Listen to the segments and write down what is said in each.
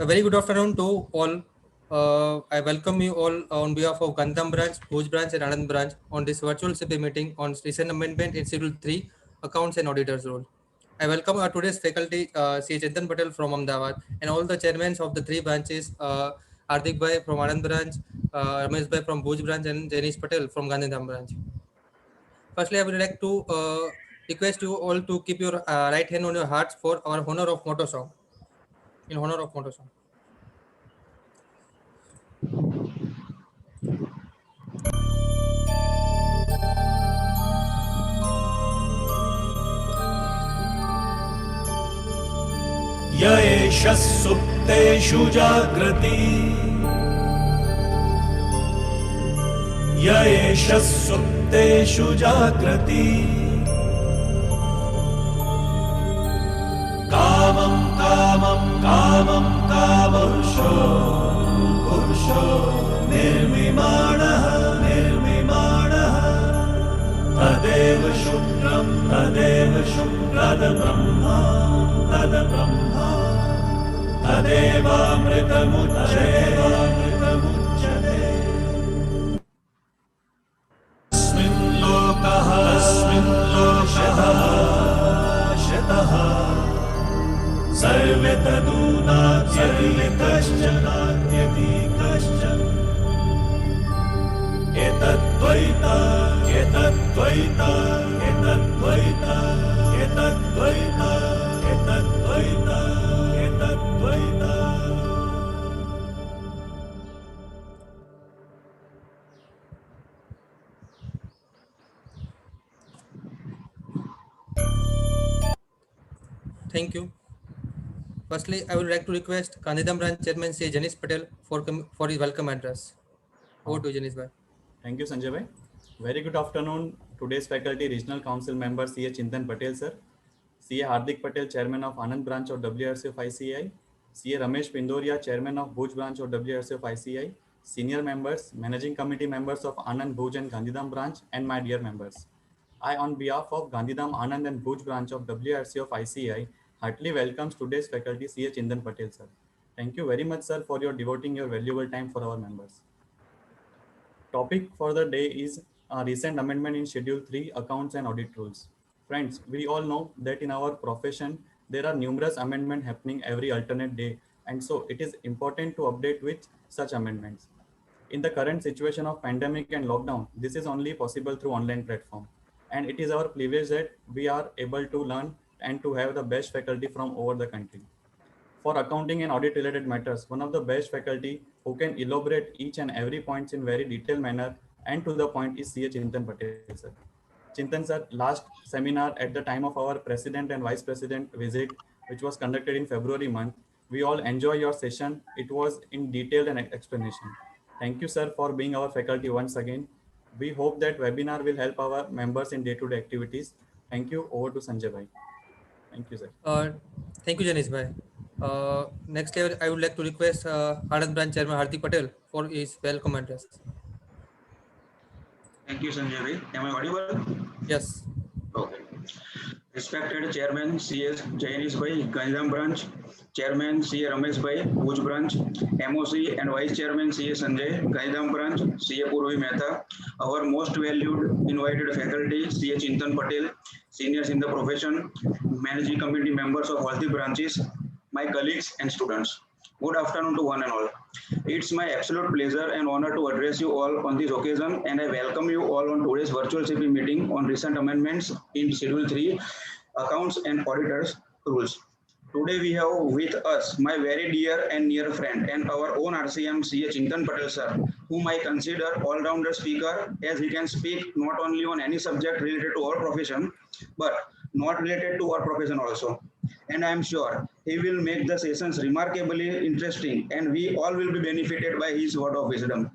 A very good afternoon to all. I welcome you all on behalf of Gandham branch, Bhuj branch, and Anand branch on this virtual CP meeting on recent amendment in Schedule 3, Accounts and Auditors Rule. I welcome our today's faculty, C. Chintan Patel from Ahmedabad, and all the chairmen of the three branches, Hardik Bhai from Anand branch, Ramesh Bhai from Bhuj branch, and Janish Patel from Gandhidham branch. Firstly, I would like to request you all to keep your right hand on your hearts for our honor of motto song. In honor of motto song. य एषः सुप्तेषु जाग्रति य एषः सुप्तेषु जाग्रति कामं कामं कामं कामपुरुषो पुरुषो निर्मिमाणः निर्मिमाणः तदेव शुक्रं तद्ब्रह्मा तद्ब्रह्मा तदेवामृतमुच्यते अस्मिन् लोकः शतः सर्वे तदूनात्यपि कश्चन एतद्द्वैता एतद्द्वैता एतद्द्वैता एतद्द्वैता एतद्द्वैता एतद्द्वैता. Thank you. Firstly, I would like to request Gandhidham branch chairman C. Janish Patel for his welcome address. Over to Janish bhai. Thank you, Sanjay bhai. Very good afternoon. Today's faculty regional council member C. Chintan Patel sir, C. Hardik Patel, chairman of Anand branch of WRC of ICI, C. Ramesh Pindoria, chairman of Bhuj branch of WRC of ICI, senior members, managing committee members of Anand, Bhuj and Gandhidham branch, and my dear members. I, on behalf of Gandhidham, Anand and Bhuj branch of WRC of ICI, heartily welcomes today's faculty C. Chintan Patel sir. Thank you very much sir for your devoting your valuable time for our members. Topic for the day is a recent amendment in Schedule 3, Accounts and Audit Rules. Friends, we all know that in our profession, there are numerous amendments happening every alternate day, and so it is important to update with such amendments. In the current situation of pandemic and lockdown, this is only possible through online platform. And it is our privilege that we are able to learn and to have the best faculty from over the country. For accounting and audit related matters, one of the best faculty who can elaborate each and every point in very detailed manner and to the point is C. Chintan Patel sir. Chintan sir, last seminar at the time of our president and vice president visit, which was conducted in February month, we all enjoy your session. It was in detail and explanation. Thank you sir for being our faculty once again. We hope that webinar will help our members in day-to-day activities. Thank you. Over to Sanjay bhai. Thank you sir. Thank you, Janish bhai. Next, I would like to request Anand branch chairman Hardik Patel for his welcome address. Thank you, Sanjay bhai. Am I audible? Yes. Okay. Respected Chairman C.S. Jainis bhai, Gandhidham branch, Chairman C. Ramesh bhai, Bhuj branch, MOC and Vice Chairman C. Sanjay, Gandhidham branch, C. Purvi Mehta, our most valued invited faculty C. Chintan Patel, seniors in the profession, managing committee members of all the branches, my colleagues and students. Good afternoon to one and all. It's my absolute pleasure and honor to address you all on this occasion, and I welcome you all on today's virtual CP meeting on recent amendments in Schedule 3, Accounts and Auditors Rules. Today we have with us my very dear and near friend and our own RCM CA Chintan Patel sir, whom I consider all-rounder speaker, as he can speak not only on any subject related to our profession, but not related to our profession also. And I am sure he will make the sessions remarkably interesting, and we all will be benefited by his word of wisdom.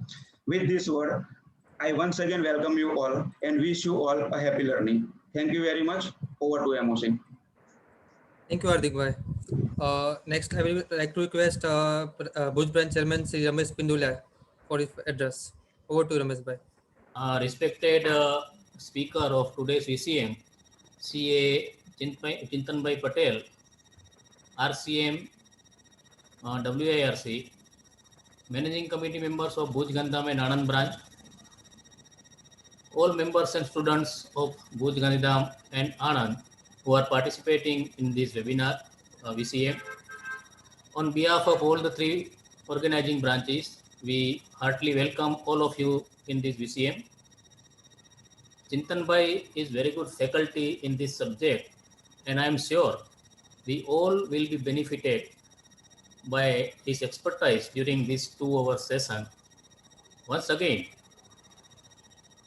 With this word, I once again welcome you all and wish you all a happy learning. Thank you very much. Over to MOC. Thank you, Hardik bhai. Next, I will like to request Bhuj branch chairman Sri Ramesh Pindoria for his address. Over to Ramesh bhai. Respected speaker of today's VCM, CA Chintan Bhai Patel, RCM WIRC, managing committee members of Bhuj Gandham and Anand branch, all members and students of Bhuj Gandham and Anand who are participating in this webinar, VCM. On behalf of all the three organizing branches, we heartily welcome all of you in this VCM. Chintan Bhai is very good faculty in this subject, and I am sure we all will be benefited by his expertise during this 2-hour session. Once again,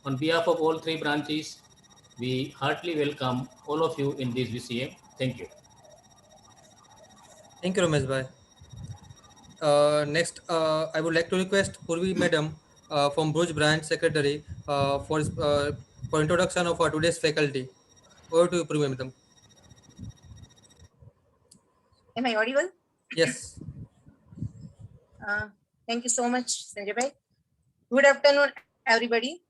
on behalf of all three branches, we heartily welcome all of you in this VCM. Thank you. Thank you, Ramesh bhai. Next, I would like to request Purvi Madam from Bhuj Branch Secretary for introduction of our today's faculty. Over to you, Purvi Madam. Am I audible? Yes. Thank you so much, Sanjay bhai. Good afternoon, everybody.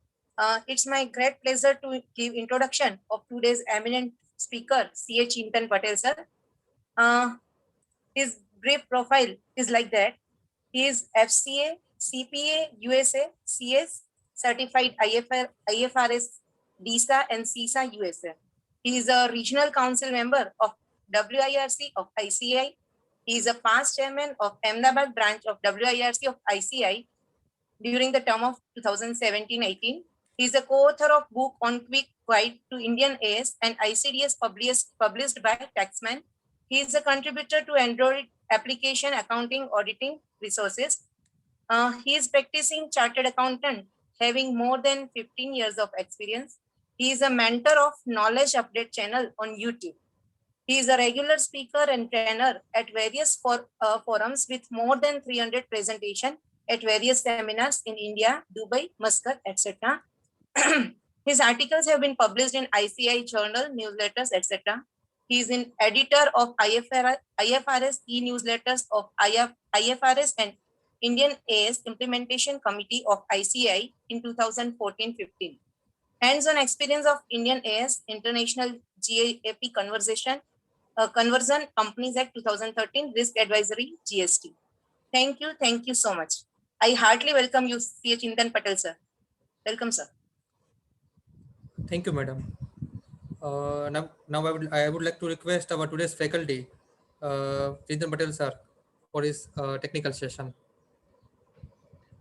It's my great pleasure to give introduction of today's eminent speaker, C.A. Chintan Patel sir. His brief profile is like that. He is FCA, CPA, USA, CS, certified IFRS, DISA and CISA, USA. He is a regional council member of WIRC of ICI. He is a past chairman of Ahmedabad branch of WIRC of ICI during the term of 2017-18. He is a co-author of book on quick guide to Indian AS and ICDS published by Taxman. He is a contributor to Android application accounting auditing resources. He is practicing chartered accountant, having more than 15 years of experience. He is a mentor of Knowledge Update channel on YouTube. He is a regular speaker and trainer at various forums with more than 300 presentations at various seminars in India, Dubai, Muscat, etc. His articles have been published in ICI journal, newsletters, etc. He is an editor of IFRS e-newsletters of IFRS and Indian AS Implementation Committee of ICI in 2014-15. Hands-on experience of Indian AS International GAAP Conversion Companies Act 2013, Risk Advisory, GST. Thank you so much. I heartily welcome you, C.A. Chintan Patel sir. Welcome, sir. Thank you, madam. Now I would like to request our today's faculty, Chintan Patel sir, for his technical session.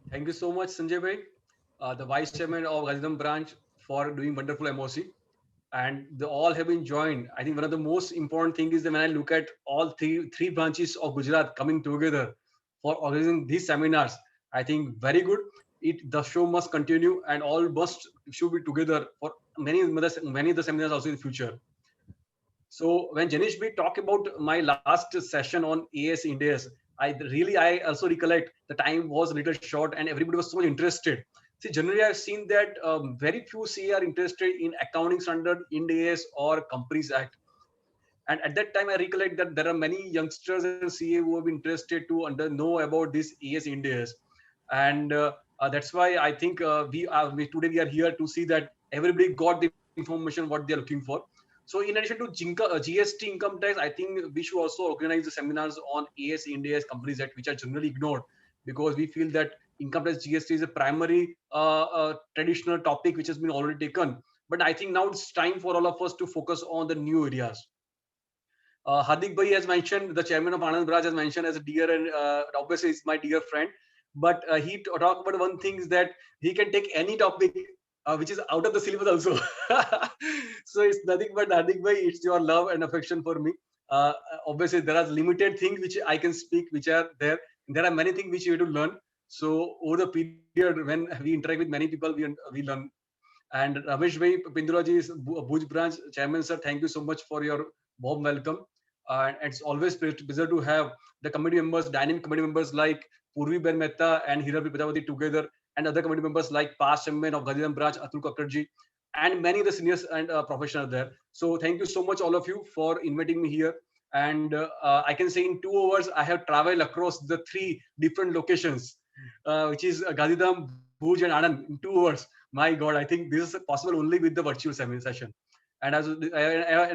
Thank you so much, Sanjay bhai, the Vice Chairman of Gandham branch, for doing wonderful MOC. And they all have been joined. I think one of the most important thing is that when I look at all three branches of Gujarat coming together for organizing these seminars, I think very good. The show must continue and all should be together for many of the seminars also in the future. So when Janish bhai talked about my last session on AS Indias, I also recollect the time was a little short and everybody was so much interested. See, generally I've seen that very few CA are interested in accounting standard, Ind AS or Companies Act. And at that time, I recollect that there are many youngsters in CA who have been interested to know about this AS Ind AS. And that's why I think today we are here to see that everybody got the information what they are looking for. So in addition to GST income tax, I think we should also organize the seminars on AS Ind AS Companies Act, which are generally ignored because we feel that income tax GST is a primary traditional topic which has been already taken. But I think now it's time for all of us to focus on the new areas. Hardik bhai has mentioned, the chairman of Anand Branch has mentioned as a dear and obviously is my dear friend. But he talked about one thing is that he can take any topic which is out of the syllabus also. So it's nothing but Hardik bhai, it's your love and affection for me. Obviously there are limited things which I can speak, which are there. There are many things which you have to learn. So over the period when we interact with many people, we learn. And Ramesh bhai Pinduraji is Bhuj branch chairman, sir. Thank you so much for your warm welcome. And it's always a pleasure to have the committee members, dynamic committee members like Purvi Ben Mehta and Hiral Prajapati together, and other committee members like past chairman of Gandham branch Atul Kakkarji, and many of the seniors and professionals there. So thank you so much all of you for inviting me here. And I can say in 2 hours I have traveled across the 3 different locations. Which is Gandham, Bhuj and Anand in 2 hours. My God, I think this is possible only with the virtual session. And I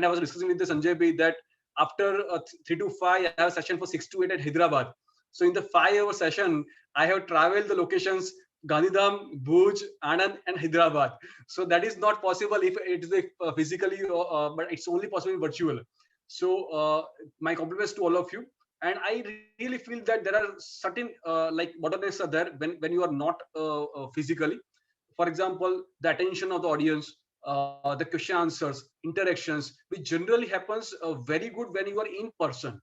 was discussing with the Sanjay bhai that after 3 to 5, I have a session for 6 to 8 at Hyderabad. So in the 5-hour session, I have traveled the locations Gandhidham, Bhuj, Anand, and Hyderabad. So that is not possible if it is physically, but it's only possible virtual. So my compliments to all of you. And I really feel that there are certain like bottlenecks are there when you are not physically. For example, the attention of the audience, the question answers, interactions, which generally happens very good when you are in person.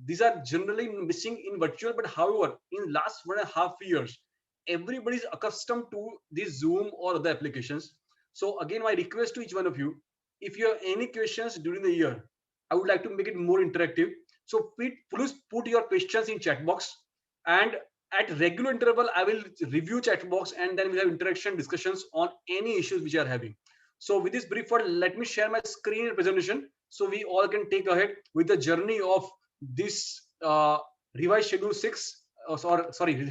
These are generally missing in virtual, but however, in last 1.5 years, everybody is accustomed to this Zoom or other applications. So again, my request to each one of you, if you have any questions during the year, I would like to make it more interactive. So please put your questions in chat box, and at regular interval, I will review chat box, and then we'll have interaction discussions on any issues which you are having. So with this brief word, let me share my screen presentation so we all can take ahead with the journey of this revised schedule 6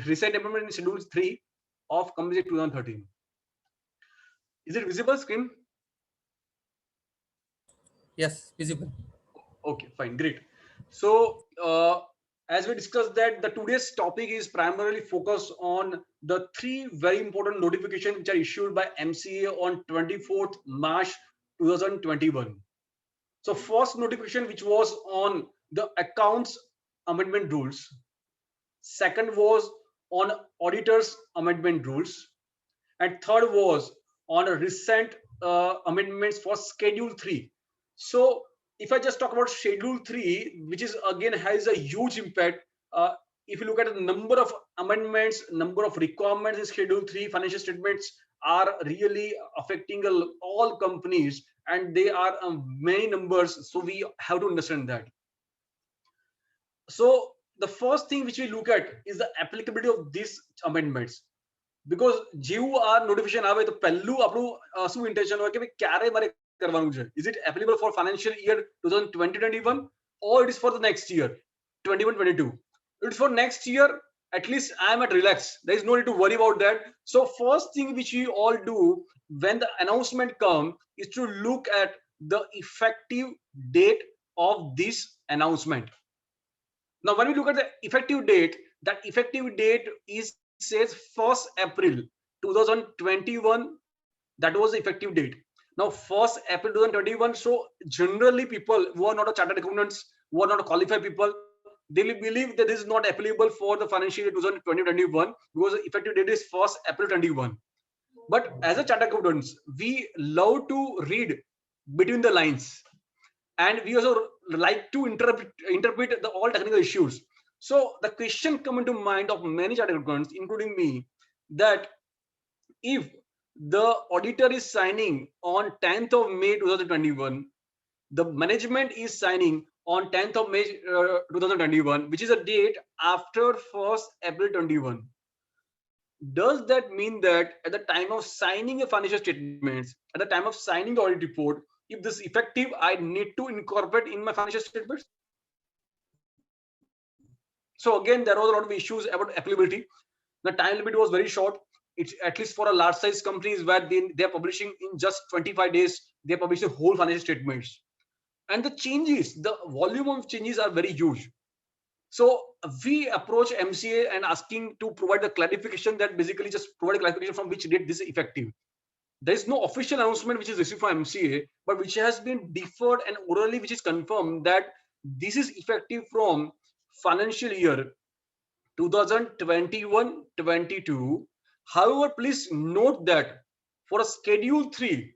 recent amendment in schedule 3 of Company 2013. Is it visible screen? Yes, visible. Okay, fine, great. So as we discussed that the today's topic is primarily focused on the 3 very important notifications which are issued by MCA on 24th March 2021. So first notification, which was on the accounts amendment rules. Second was on auditors amendment rules. And third was on a recent amendments for schedule 3. So if I just talk about schedule 3, which is again has a huge impact. If you look at the number of amendments, number of requirements in schedule 3, financial statements are really affecting all companies, and they are many numbers. So we have to understand that. So the first thing which we look at is the applicability of these amendments. Because જેવું આ notification આવે તો પહેલું આપણું શું intention હોય કે ભાઈ ક્યારે મારે કરવાનું છે? Is it applicable for financial year 2020-21 or it is for the next year 21-22? It is for next year. At least I am at relax. There is no need to worry about that. So first thing which we all do when the announcement comes is to look at the effective date of this announcement. Now when we look at the effective date, that effective date is says 1st April 2021. That was the effective date. Now 1st April 2021. So generally people who are not a chartered accountants, who are not a qualified people, they will believe that this is not applicable for the financial year 2020-21 because the effective date is 1st April 21. But as a chartered accountants, we love to read between the lines, and we also like to interpret the all technical issues. So the question come into mind of many chartered accountants, including me, that if the auditor is signing on 10th of May 2021, the management is signing on 10th of May 2021, which is a date after 1st April 21. Does that mean that at the time of signing a financial statements, at the time of signing the audit report, if this is effective, I need to incorporate in my financial statements? So again, there was a lot of issues about applicability. The time limit was very short. It's at least for a large size companies where they are publishing in just 25 days, they publish the whole financial statements. And the changes, the volume of changes are very huge. So we approach MCA and asking to provide the clarification, that basically just provide a clarification from which date this is effective. There is no official announcement which is received from MCA, but which has been deferred and orally which is confirmed that this is effective from financial year 2021-22. However, please note that for a schedule 3,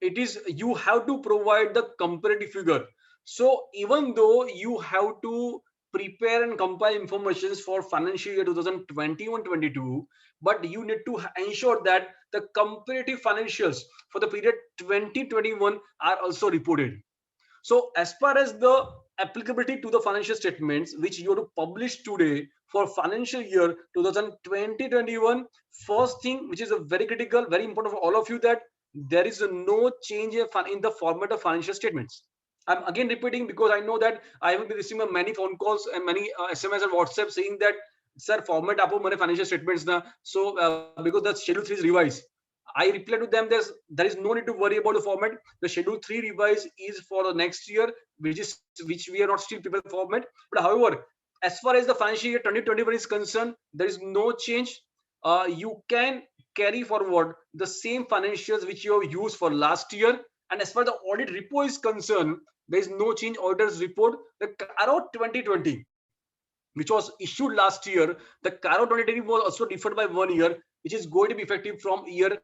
it is you have to provide the comparative figure. So even though you have to prepare and compile informations for financial year 2021-22, but you need to ensure that the comparative financials for the period 2021 are also reported. So as far as the applicability to the financial statements which you have to publish today for financial year 2020-21, first thing which is a very critical, very important for all of you, that there is no change in the format of financial statements. I'm again repeating because I know that I will be receiving many phone calls and many SMS and WhatsApp saying that, sir, format apo mane financial statements na. So because the schedule 3 is revised, I reply to them, there is no need to worry about the format. The schedule 3 revise is for the next year, which we are not still prepared format. But however, as far as the financial year 2021 is concerned, there is no change. You can carry forward the same financials which you have used for last year. And as far as the audit report is concerned, there is no change. Auditor's report, the CARO 2020, which was issued last year, the CARO 2020 was also deferred by 1 year, which is going to be effective from year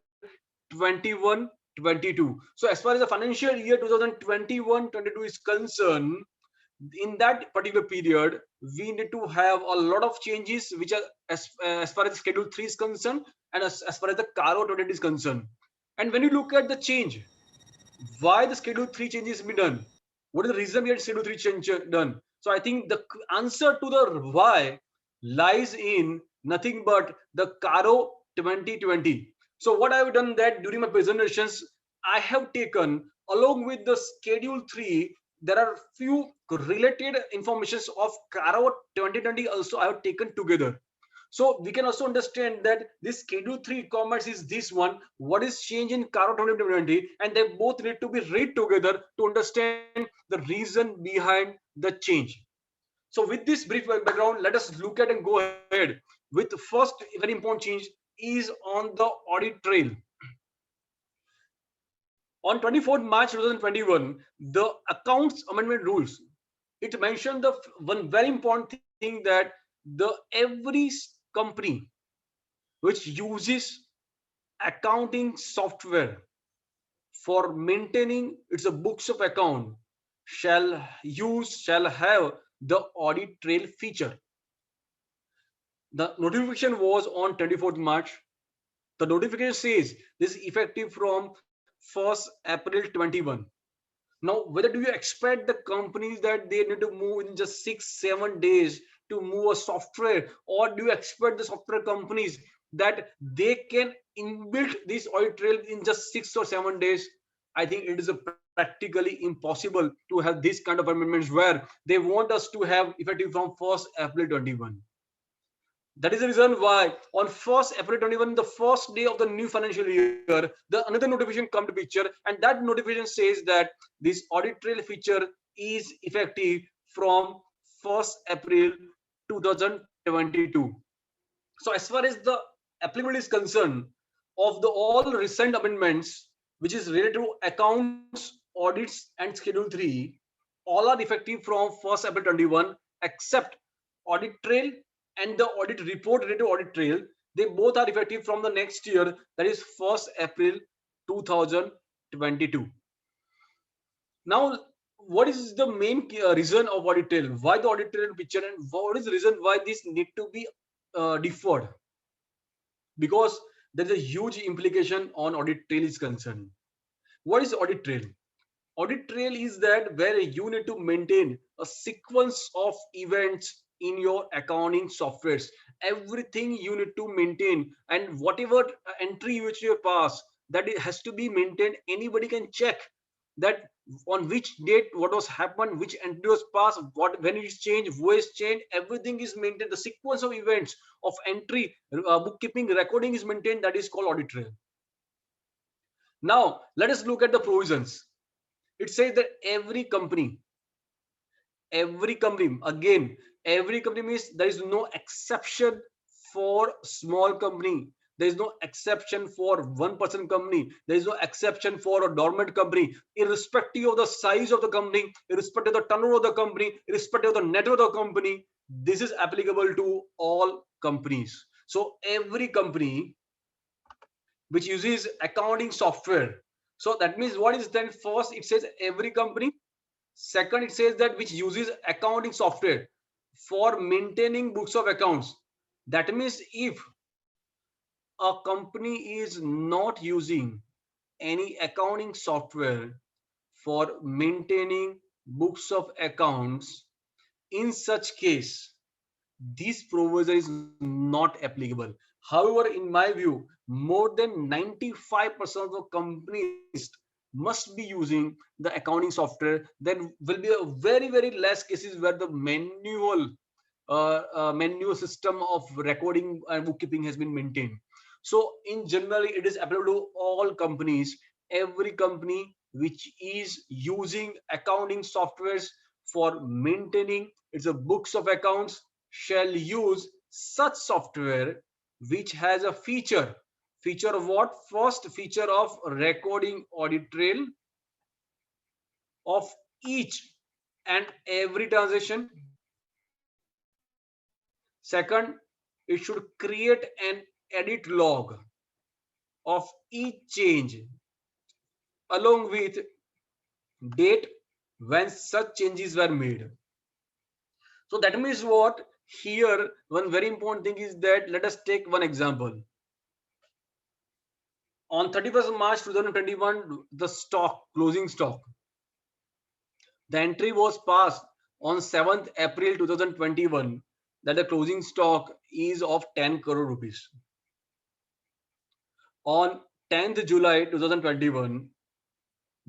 21-22. So as far as the financial year 2021-22 is concerned, in that particular period, we need to have a lot of changes which are as far as Schedule 3 is concerned and as far as the CARO 2020 is concerned. And when you look at the change, why the Schedule 3 changes been done? What is the reason behind Schedule 3 change done? So I think the answer to the why lies in nothing but the CARO 2020. So what I have done that during my presentations, I have taken along with the Schedule 3, there are few related informations of CARO 2020 also I have taken together. So we can also understand that this Schedule 3 e-commerce is this one, what is changed in CARO 2020, and they both need to be read together to understand the reason behind the change. So with this brief background, let us look at and go ahead with the first very important change is on the audit trail. On 24th March 2021, the accounts amendment rules, it mentioned the one very important thing that every company which uses accounting software for maintaining its books of account shall have the audit trail feature. The notification was on 24th March. The notification says this is effective from 1st April 21. Now, whether do you expect the companies that they need to move in just 6-7 days to move a software, or do you expect the software companies that they can inbuild this audit trail in just 6 or 7 days? I think it is practically impossible to have this kind of amendments where they want us to have effective from 1st April 21. That is the reason why on 1st April 21, the first day of the new financial year, another notification come to picture, and that notification says that this audit trail feature is effective from 1st April 2022. So as far as the applicability is concerned of the all recent amendments, which is related to accounts, audits, and Schedule 3, all are effective from 1st April 21, except audit trail and the audit report related to audit trail. They both are effective from the next year, that is 1st April 2022. Now, what is the main reason of audit trail? Why the audit trail picture, and what is the reason why this need to be deferred? Because there is a huge implication on audit trail is concerned. What is audit trail? Audit trail is that where you need to maintain a sequence of events in your accounting softwares. Everything you need to maintain, and whatever entry which you pass, that it has to be maintained. Anybody can check that on which date what was happened, which entry was passed, when it is changed, who is changed. Everything is maintained. The sequence of events of entry, bookkeeping, recording is maintained. That is called audit trail. Now let us look at the provisions. It says that every company, again, every company means there is no exception for small company. There is no exception for 1% company. There is no exception for a dormant company, irrespective of the size of the company, irrespective of the turnover of the company, irrespective of the net worth of the company. This is applicable to all companies. So every company which uses accounting software. So that means what is then? First, it says every company. Second, it says that which uses accounting software for maintaining books of accounts. That means if a company is not using any accounting software for maintaining books of accounts, in such case, this provision is not applicable. However, in my view, more than 95% of the companies must be using the accounting software. Then will be a very, very less cases where the manual system of recording and bookkeeping has been maintained. So in general, it is applicable to all companies. Every company which is using accounting softwares for maintaining its books of accounts, shall use such software which has a feature of what? First, feature of recording audit trail of each and every transaction. Second, it should create an edit log of each change along with date when such changes were made. So that means what? Here, one very important thing is that let us take one example. On 31st March 2021, the closing stock, the entry was passed on 7th April 2021 that the closing stock is of 10 crore rupees. On 10th July 2021,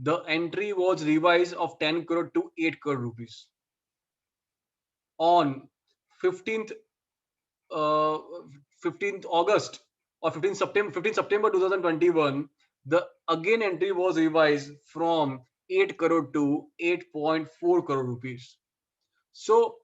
the entry was revised of 10 crore to 8 crore rupees. On 15th August or 15th September 2021, the again entry was revised from 8 crore to 8.4 crore rupees. So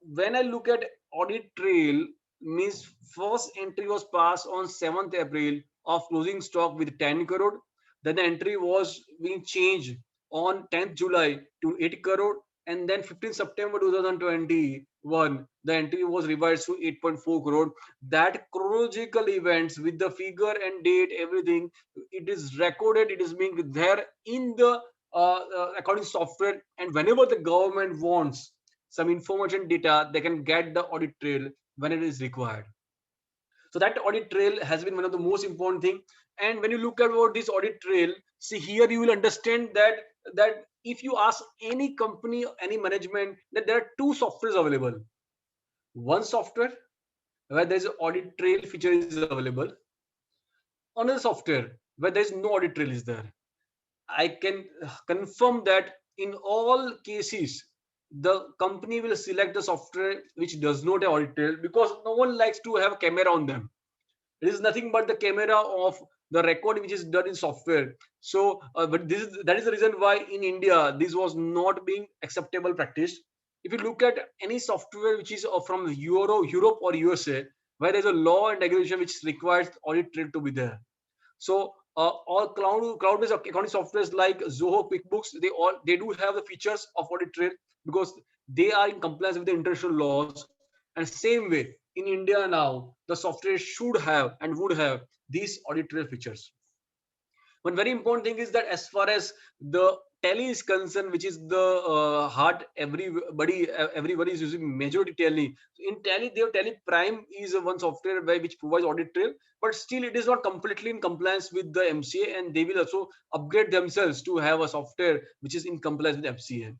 when I look at audit trail, means first entry was passed on 7th April of closing stock with 10 crore. Then the entry was being changed on 10th July to 8 crore. And then 15th September 2021, the entry was revised to 8.4 crore. That chronological events with the figure and date, everything, it is recorded, it is being there in the accounting software. And whenever the government wants some information data, they can get the audit trail when it is required. So that audit trail has been one of the most important thing. And when you look at what this audit trail, see here you will understand that if you ask any company, any management, that there are two softwares available. One software where there is an audit trail feature is available. Another software where there is no audit trail is there. I can confirm that in all cases, the company will select the software which does not have audit trail, because no one likes to have a camera on them. It is nothing but the camera of the record which is done in software. So, but that is the reason why in India this was not being acceptable practice. If you look at any software which is from Europe or USA, where there is a law and regulation which requires audit trail to be there. So all cloud-based accounting softwares like Zoho, QuickBooks, they do have the features of audit trail because they are in compliance with the international laws. And same way in India now, the software should have and would have these audit trail features. One very important thing is that as far as the Tally is concerned, which is the heart, everybody is using majority Tally. In Tally, their Tally Prime is one software which provides audit trail, but still it is not completely in compliance with the MCA, and they will also upgrade themselves to have a software which is in compliance with MCA.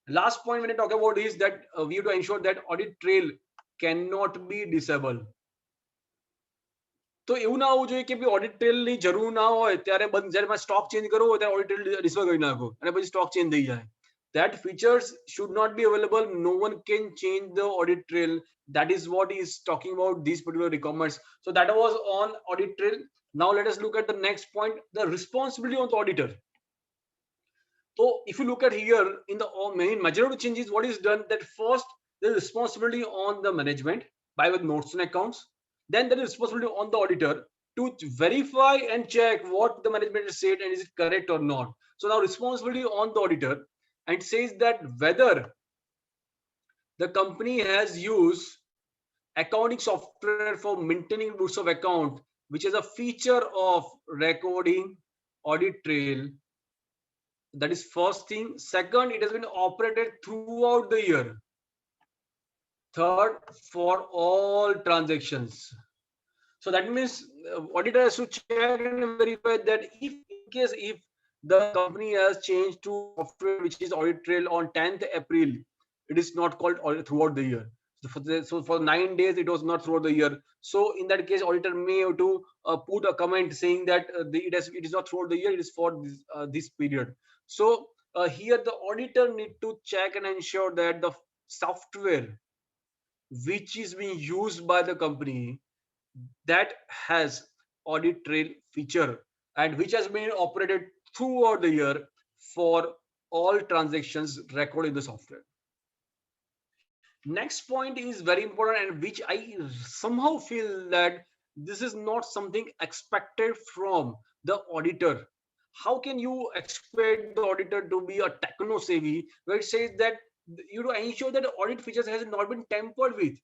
Last point when I talk about is that we have to ensure that audit trail cannot be disabled. તો એવું ના હોવું જોઈએ કે audit ટ્રેલની જરૂર ના હોય ત્યારે જ્યારે સ્ટોક ચેન્જ કરવો હોય ત્યારે ઓડિટ ટ્રેલ ડિસેબલ કરી નાખો અને પછી સ્ટોક ચેન્જ થઈ જાય. That features should not be available. No one can change the audit trail. That is what is talking about these particular requirements. So that was on audit trail. Now let us look at the next point, the responsibility of the auditor. So if you look at here in the majority changes, what is done, that first the responsibility on the management by with notes and accounts. Then there is responsibility on the auditor to verify and check what the management has said and is it correct or not. So now responsibility on the auditor, and it says that whether the company has used accounting software for maintaining books of account, which is a feature of recording audit trail. That is first thing. Second, it has been operated throughout the year. Third, for all transactions. So that means auditor has to check and verify that if the company has changed to software which is audit trail on 10th April, it is not called audit throughout the year. So for 9 days, it was not throughout the year. So in that case, auditor may have to put a comment saying that it is not throughout the year, it is for this period. So here the auditor need to check and ensure that the software which is being used by the company that has audit trail feature and which has been operated throughout the year for all transactions recorded in the software. Next point is very important, and which I somehow feel that this is not something expected from the auditor. How can you expect the auditor to be a techno savvy where it says that you know ensure that the audit features has not been tampered with?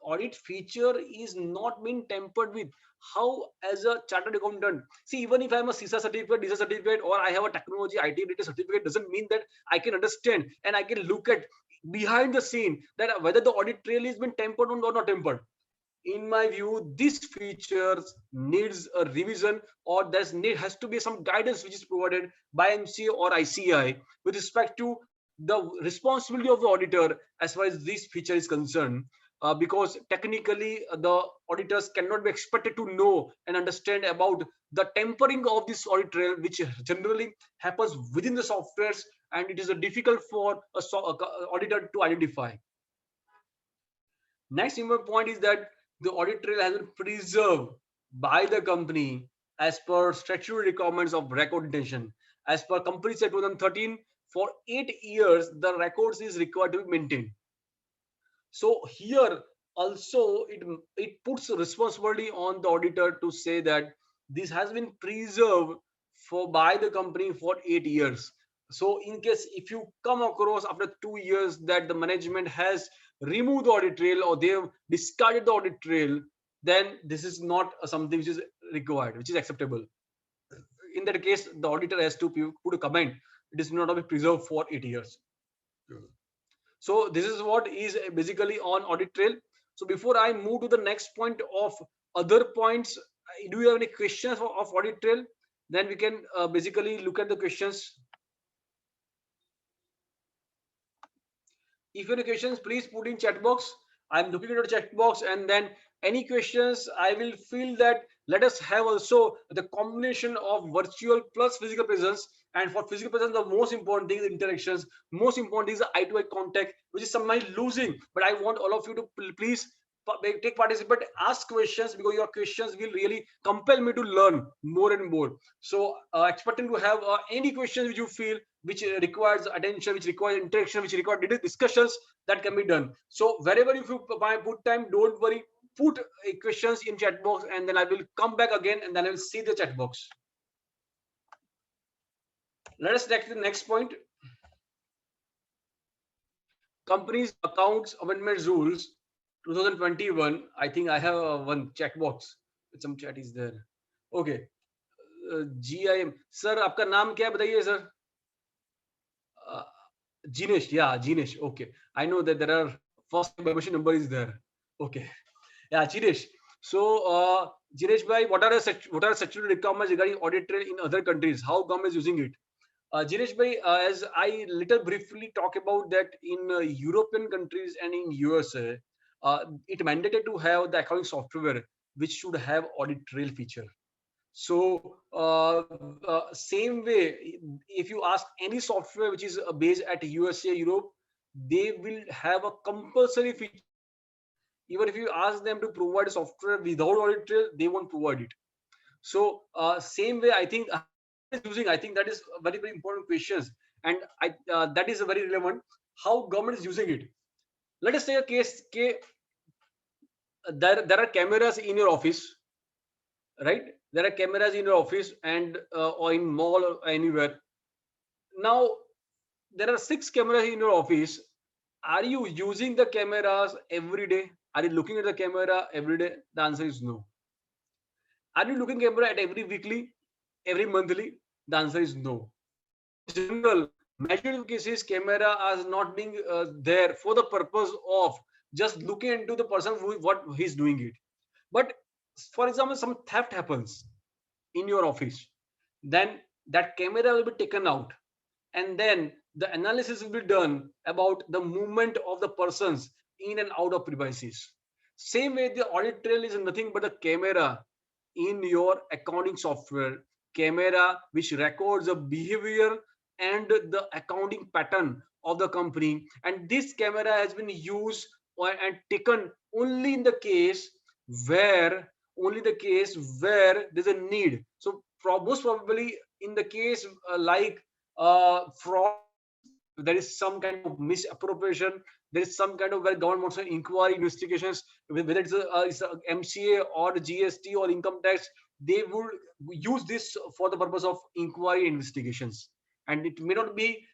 Audit feature is not being tampered with. How, as a chartered accountant, see, even if I'm a CISA certificate, DISA certificate, or I have a technology IT related certificate, doesn't mean that I can understand and I can look at behind the scene that whether the audit trail has been tampered or not tampered. In my view, this features needs a revision, or there's need has to be some guidance which is provided by MCA or ICI with respect to the responsibility of the auditor as far as this feature is concerned. Because technically the auditors cannot be expected to know and understand about the tempering of this audit trail, which generally happens within the softwares, and it is difficult for a auditor to identify. Next important point is that the audit trail has been preserved by the company as per statutory requirements of record retention. As per Companies Act 2013, for 8 years, the records is required to be maintained. So here also it puts responsibility on the auditor to say that this has been preserved for by the company for 8 years. So in case if you come across after 2 years that the management has removed the audit trail or they've discarded the audit trail, then this is not something which is required, which is acceptable. In that case, the auditor has to put a comment. It is not to be preserved for 8 years. So this is what is basically on audit trail. So before I move to the next point of other points, do you have any questions of audit trail? Then we can basically look at the questions. If you have any questions, please put in chat box. I'm looking at the chat box, and then any questions, I will feel that let us have also the combination of virtual plus physical presence. And for physical presence, the most important thing is interactions. Most important is the eye-to-eye contact, which is sometimes losing. But I want all of you to please take participate, ask questions, because your questions will really compel me to learn more and more. So expecting to have any questions which you feel which requires attention, which requires interaction, which require discussions, that can be done. So wherever if you put time, don't worry, put questions in chat box, and then I will come back again, and then I will see the chat box. Let us take the next point. Companies Accounts Amendment Rules 2021. I think I have one chat box. Some chat is there. Okay. GIM. Sir, आपका नाम क्या बताइए sir? Jinesh. Yeah, Jinesh. Okay. I know that there are first membership number is there. Okay. Yeah, Jinesh. So, Jinesh bhai, what are statutory requirements regarding audit trail in other countries? How government is using it? Jinesh bhai, as I little briefly talk about that in European countries and in USA, it mandated to have the accounting software which should have audit trail feature. So same way, if you ask any software which is based at USA, Europe, they will have a compulsory feature. Even if you ask them to provide software without audit trail, they won't provide it. So same way, I think using, I think that is a very, very important questions, and that is a very relevant. How government is using it? Let us say a case. There are cameras in your office, right? There are cameras in your office and or in mall or anywhere. Now there are 6 cameras in your office. Are you using the cameras every day? Are you looking at the camera every day? The answer is no. Are you looking camera at every weekly, every monthly? The answer is no. In general, majority of cases, camera are not being there for the purpose of just looking into the person what he's doing it. But for example, some theft happens in your office, then that camera will be taken out, and then the analysis will be done about the movement of the persons in and out of premises. Same way, the audit trail is nothing but a camera in your accounting software, camera which records the behavior and the accounting pattern of the company. And this camera has been used and taken only in the case where there's a need. So most probably in the case like fraud, there is some kind of misappropriation, there is some kind of where government wants to inquiry investigations, whether it's a MCA or GST or income tax, they would use this for the purpose of inquiry investigations. And it may not be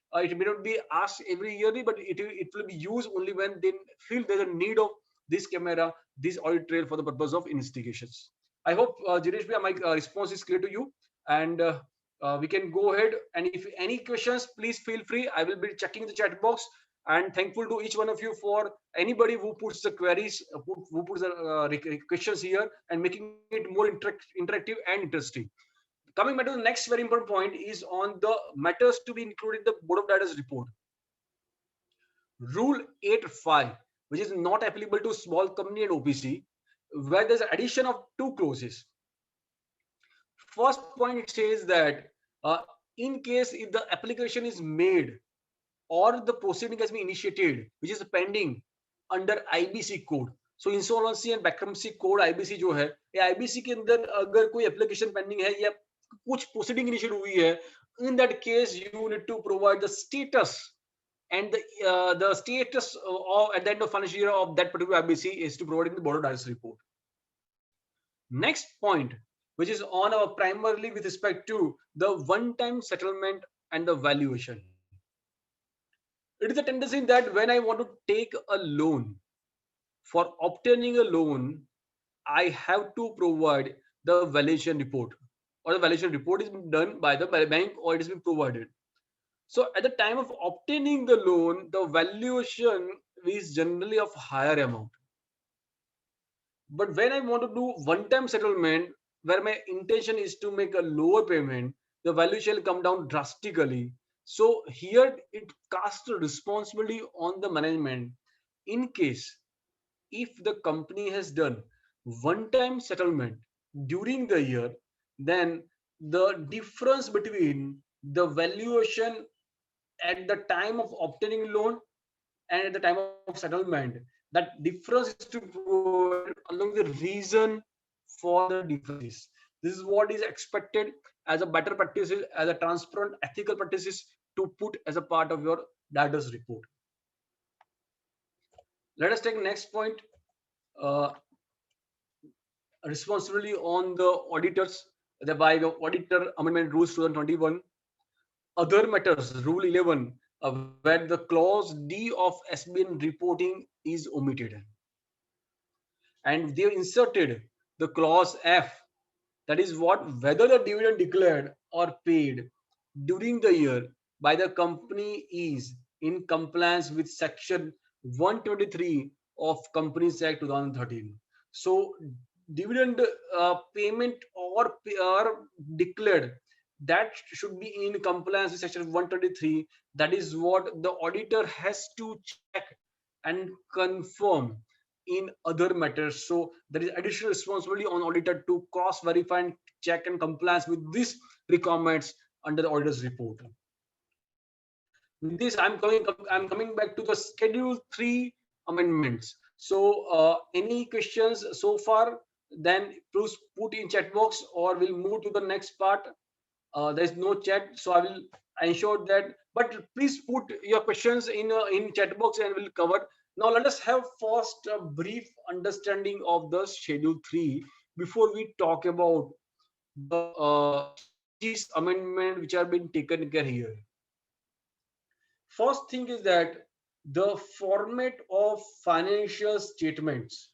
asked every yearly, but it will be used only when they feel there's a need of this camera, this audit trail for the purpose of investigations. I hope Jinesh, my response is clear to you, and we can go ahead. And if any questions, please feel free. I will be checking the chat box, and thankful to each one of you for anybody who puts the queries, who puts the questions here and making it more interactive and interesting. Coming back to the next very important point is on the matters to be included in the Board of Directors report. Rule 8.5, which is not applicable to small company and OPC, where there's an addition of 2 clauses. First point, it says that in case if the application is made or the proceeding has been initiated, which is pending under IBC code. So insolvency and bankruptcy code IBC जो है, ये IBC के अंदर अगर कोई application pending है या कुछ proceeding initiated हुई है, in that case you need to provide the status, and the status of at the end of financial year of that particular IBC is to provide in the Board of Directors report. Next point, which is on our primarily with respect to the one-time settlement and the valuation. It is a tendency that when I want to take a loan, for obtaining a loan, I have to provide the valuation report, or the valuation report is done by the bank, or it has been provided. So at the time of obtaining the loan, the valuation is generally of higher amount. But when I want to do one-time settlement, where my intention is to make a lower payment, the valuation will come down drastically. So here it casts a responsibility on the management in case if the company has done one-time settlement during the year, then the difference between the valuation at the time of obtaining loan and at the time of settlement, that difference is to provide along the reason for the differences. This is what is expected as a better practice, as a transparent ethical practices to put as a part of your directors report. Let us take next point. Responsibility on the auditors, by the Auditor Amendment Rules 2021. Other matters, Rule 11, where the clause D of SBN reporting is omitted, and they inserted the clause F, that is what whether the dividend declared or paid during the year by the company is in compliance with section 123 of Companies Act 2013. So dividend payment or declared, that should be in compliance with section 123. That is what the auditor has to check and confirm in other matters. So there is additional responsibility on auditor to cross verify and check and compliance with these requirements under the auditor's report. With this, I'm coming back to the Schedule 3 amendments. So any questions so far? Then please put in chat box, or we'll move to the next part. There is no chat, so I will ensure that. But please put your questions in chat box, and we'll cover. Now let us have first a brief understanding of the Schedule 3 before we talk about the amendment which are being taken care here. First thing is that the format of financial statements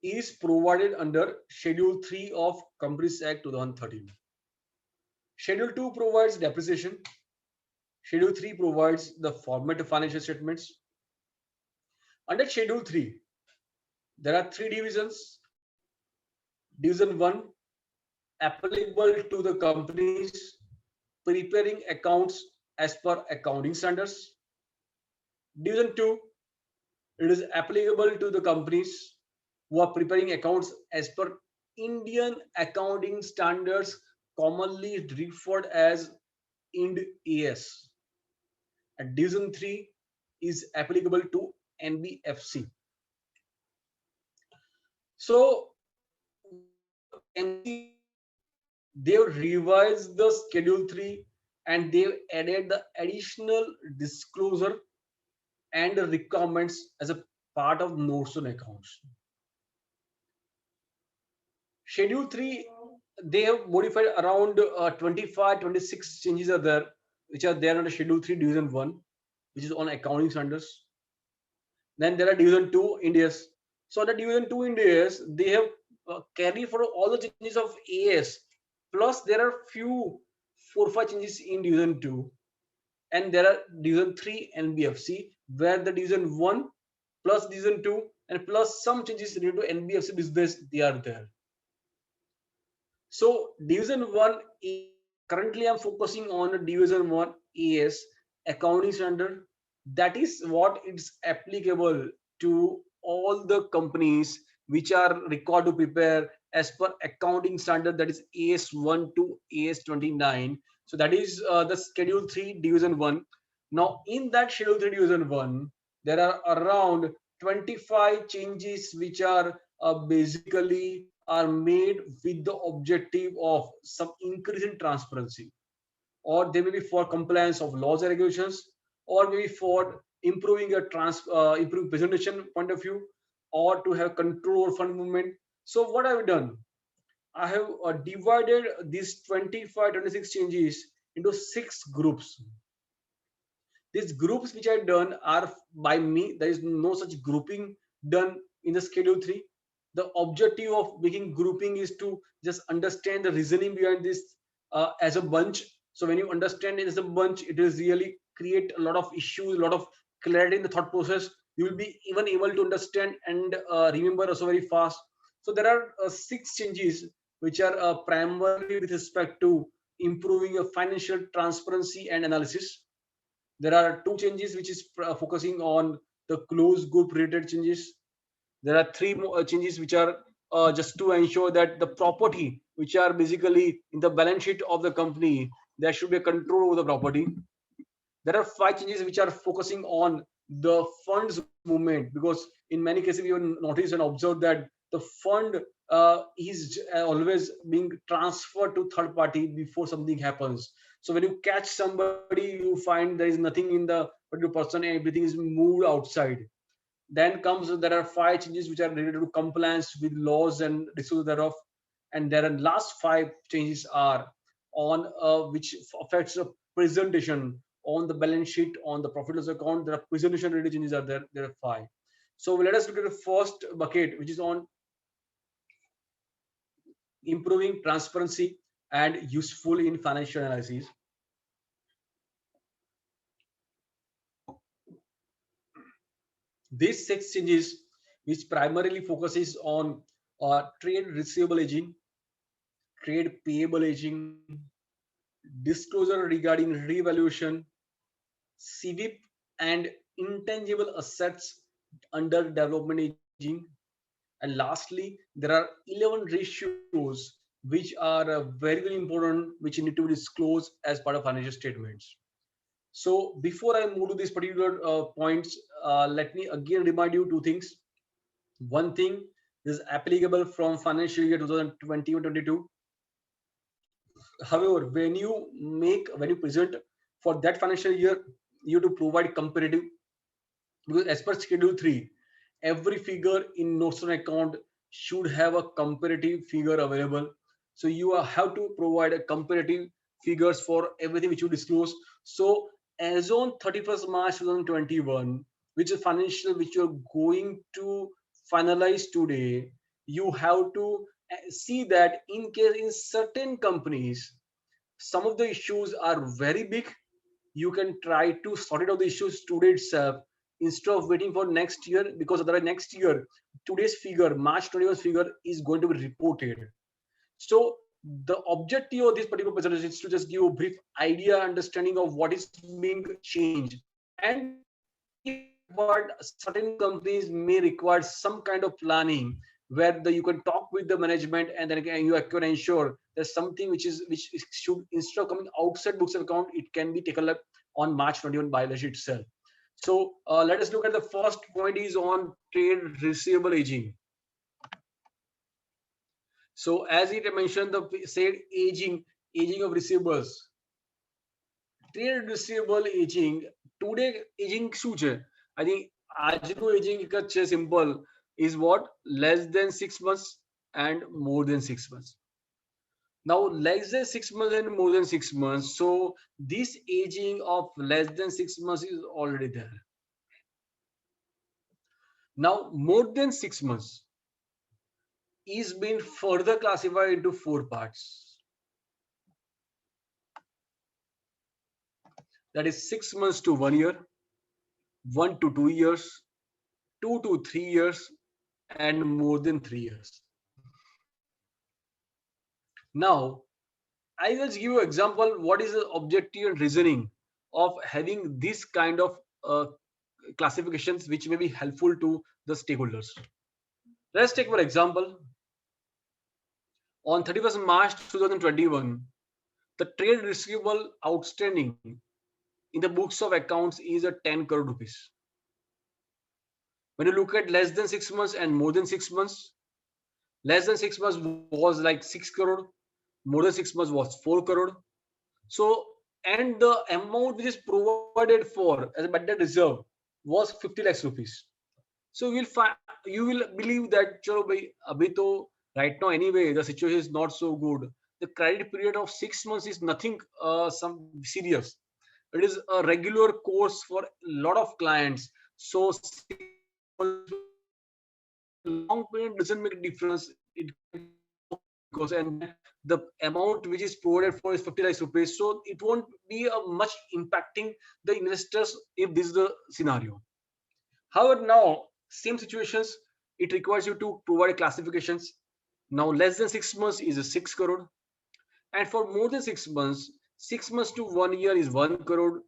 is provided under Schedule 3 of Companies Act 2013. Schedule 2 provides depreciation. Schedule 3 provides the format of financial statements. Under Schedule 3, there are 3 divisions. Division 1, applicable to the companies preparing accounts as per accounting standards. Division 2, it is applicable to the companies who are preparing accounts as per Indian accounting standards, commonly referred as Ind AS. And Division 3 is applicable to NBFC. So they revised the Schedule 3 and they added the additional disclosure and the requirements as a part of notes on accounts. Schedule 3, they have modified around 25, 26 changes are there, which are there under Schedule 3 Division 1, which is on accounting standards. Then there are Division 2 Indias. So the Division 2 Indias, they have carried for all the changes of AS. Plus there are few 4-5 changes in Division 2. And there are Division 3 NBFC, where the Division 1 plus Division 2 and plus some changes related to NBFC business, they are there. So Division 1, currently I'm focusing on Division 1 AS accounting standard. That is what it's applicable to all the companies which are required to prepare as per accounting standard, that is AS1 to AS29. So that is the Schedule 3 Division 1. Now in that Schedule 3 Division 1, there are around 25 changes which are basically are made with the objective of some increase in transparency, or they may be for compliance of laws and regulations, or maybe for improving a improving presentation point of view, or to have control over fund movement. So what I've done, I have divided these 25, 26 changes into 6 groups. These groups which I've done are by me. There is no such grouping done in the Schedule 3. The objective of making grouping is to just understand the reasoning behind this as a bunch. So when you understand it as a bunch, it will really create a lot of issues, a lot of clarity in the thought process. You will be even able to understand and remember also very fast. So there are 6 changes which are primarily with respect to improving your financial transparency and analysis. There are 2 changes which is focusing on the closed group related changes. There are 3 more changes which are just to ensure that the property which are basically in the balance sheet of the company, there should be a control over the property. There are 5 changes which are focusing on the funds movement, because in many cases we have noticed and observed that the fund is always being transferred to third party before something happens. So when you catch somebody, you find there is nothing in the particular person and everything is moved outside. Then comes there are 5 changes which are related to compliance with laws and disclosure thereof, and there are last 5 changes are on which affects the presentation on the balance sheet, on the profit loss account. There are presentation related changes are there. There are 5. So let us look at the first bucket, which is on improving transparency and useful in financial analysis. These 6 changes, which primarily focuses on trade receivable aging, trade payable aging, disclosure regarding revaluation, CWIP and intangible assets under development aging. And lastly, there are 11 ratios which are very, very important, which need to be disclosed as part of financial statements. So before I move to these particular points, let me again remind you 2 things. One thing is applicable from financial year 2021-22. However, when you present for that financial year, you have to provide comparative, because as per Schedule 3, every figure in notes on account should have a comparative figure available. So you have to provide a comparative figures for everything which you disclose. So as on 31st March 2021, which is financial which you're going to finalize today, you have to see that in case in certain companies, some of the issues are very big, you can try to sort it out the issues today itself instead of waiting for next year, because otherwise next year, today's figure, March 21 figure is going to be reported. So the objective of this particular presentation is to just give a brief idea, understanding of what is being changed, and what certain companies may require some kind of planning where you can talk with the management, and then you can ensure there's something which should, instead of coming outside books of account, it can be taken up on March 21 by balance sheet itself. So let us look at the first point is on trade receivable aging. So as it mentioned, the said aging of receivables. trade receivable aging today aging શું છે? I think આજનું aging એક જ છે simple is what less than 6 months and more than 6 months. Now less than 6 months and more than 6 months, so this aging of less than 6 months is already there. Now more than 6 months is being further classified into 4 parts. That is 6 months to 1 year, 1 to 2 years, 2 to 3 years, and more than 3 years. Now, I will give you an example what is the objective and reasoning of having this kind of classifications which may be helpful to the stakeholders. Let's take for example, on 31st March 2021, the trade receivable outstanding in the books of accounts is a 10 crore rupees. When you look at less than 6 months and more than 6 months, less than 6 months was like 6 crore, more than 6 months was 4 crore. So, and the amount which is provided for as a bad debt reserve was 50 lakhs rupees. So you will believe that chalo bhai, abhi to right now anyway the situation is not so good. The credit period of 6 months is nothing some serious. It is a regular course for a lot of clients. So long period doesn't make a difference. It goes, and the amount which is provided for is 50 lakhs rupees. So it won't be a much impacting the investors if this is the scenario. However, now same situations, it requires you to provide classifications. Now less than 6 months is a 6 crore, and for more than 6 months, 6 months to 1 year is 1 crore.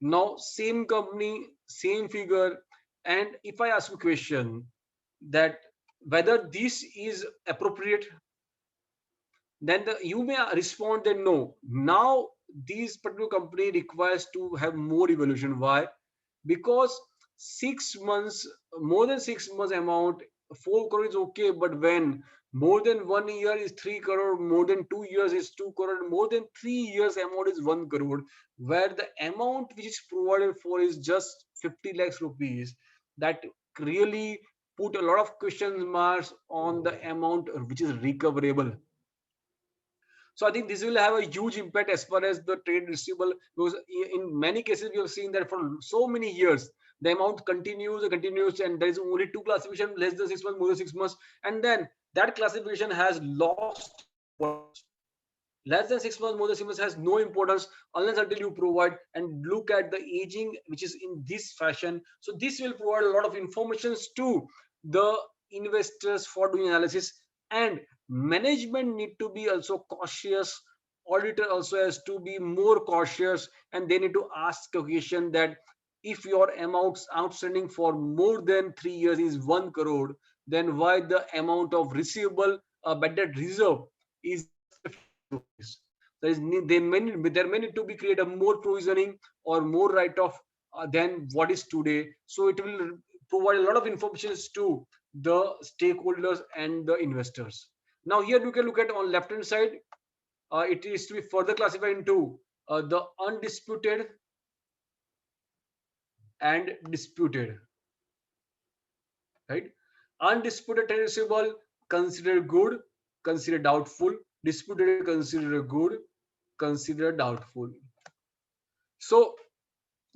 Now same company, same figure, and if I ask a question that whether this is appropriate, then you may respond that no, now this particular company requires to have more evaluation. Why? Because 6 months, more than 6 months amount 4 crore is okay, but when more than 1 year is 3 crore, more than 2 years is 2 crore, more than 3 years amount is 1 crore, where the amount which is provided for is just 50 lakhs rupees, that really put a lot of question marks on the amount which is recoverable. So I think this will have a huge impact as far as the trade receivable, because in many cases we have seen that for so many years the amount continues and continues, and there is only two classification, less than 6 months, more than 6 months, and then that classification has lost importance. Less than 6 months, more than 6 months has no importance unless until you provide and look at the aging which is in this fashion. So this will provide a lot of information to the investors for doing analysis, and management need to be also cautious. Auditor also has to be more cautious, and they need to ask a question that if your amounts outstanding for more than 3 years is 1 crore, then why the amount of receivable bad debt reserve is there may need to be created a more provisioning or more write-off than what is today. So it will provide a lot of information to the stakeholders and the investors. Now here you can look at on left hand side, it is to be further classified into the undisputed and disputed, right? Undisputed trade receivable considered good, considered doubtful. Disputed considered good, considered doubtful. So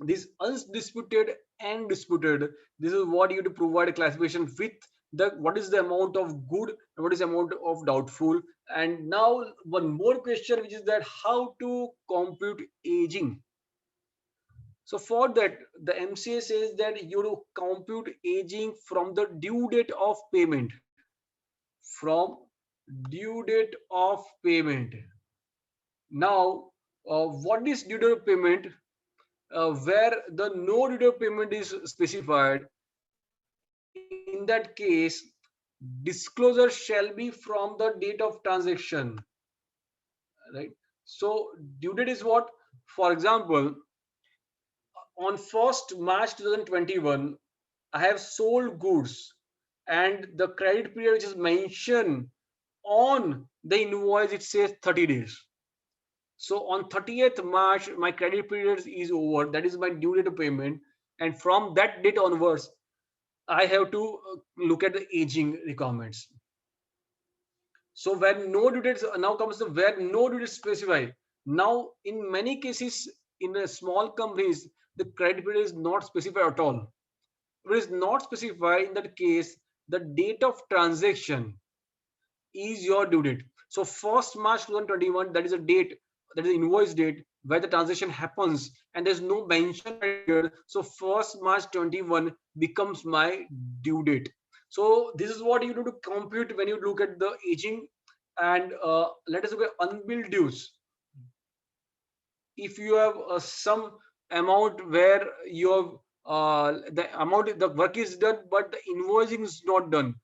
this undisputed and disputed, this is what you have to provide a classification with the what is the amount of good and what is the amount of doubtful. And now one more question, which is that how to compute aging. So for that, the MCA says that you to compute aging from the due date of payment. From due date of payment. Now, what is due date of payment? Where the no due date of payment is specified, in that case, disclosure shall be from the date of transaction, right? So due date is what? For example, on 1st March 2021, I have sold goods, and the credit period which is mentioned on the invoice it says 30 days. So on 30th March, my credit period is over. That is my due date of payment. And from that date onwards, I have to look at the aging requirements. So where no due dates, now comes the where no due dates specified. Now, in many cases, in the small companies, the credit period is not specified at all. If it is not specified, in that case, the date of transaction is your due date. So 1st March 2021, that is a date, that is the invoice date where the transaction happens, and there's no mention here. So 1st March 21 becomes my due date. So this is what you need to compute when you look at the aging. And let us look at unbilled dues. If you have some amount where you have the work is done, but the invoicing is not done,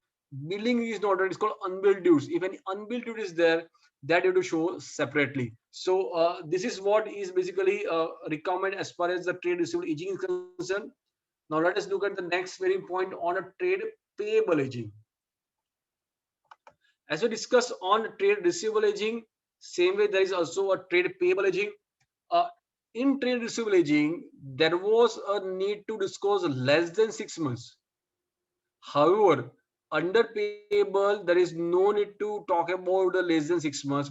billing is not done, it's called unbilled dues. If any unbilled due is there, that you have to show separately. So this is what is basically recommended as far as the trade receivable aging is concerned. Now let us look at the next very point on a trade payable aging. As we discussed on trade receivable aging, same way there is also a trade payable aging. In trade receivable aging, there was a need to disclose less than 6 months. However, under payable, there is no need to talk about the less than 6 months.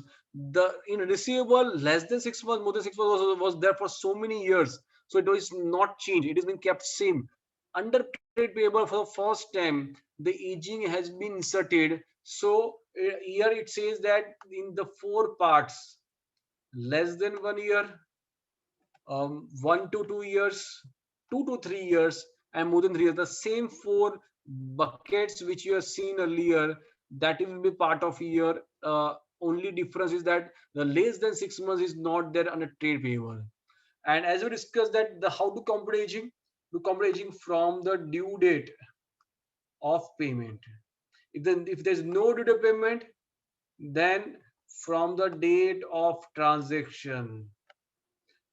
In receivable, less than 6 months, more than 6 months was there for so many years. So it is not changed. It has been kept same. Under trade payable, for the first time, the aging has been inserted. So here it says that in the 4 parts, less than 1 year, 1 to 2 years, 2 to 3 years, and more than 3 years. The same 4 buckets which you have seen earlier, that will be part of here. Only difference is that the less than 6 months is not there under trade payable. And as we discussed that how to compute aging, to compute aging from the due date of payment. If there's no due date of payment, then from the date of transaction.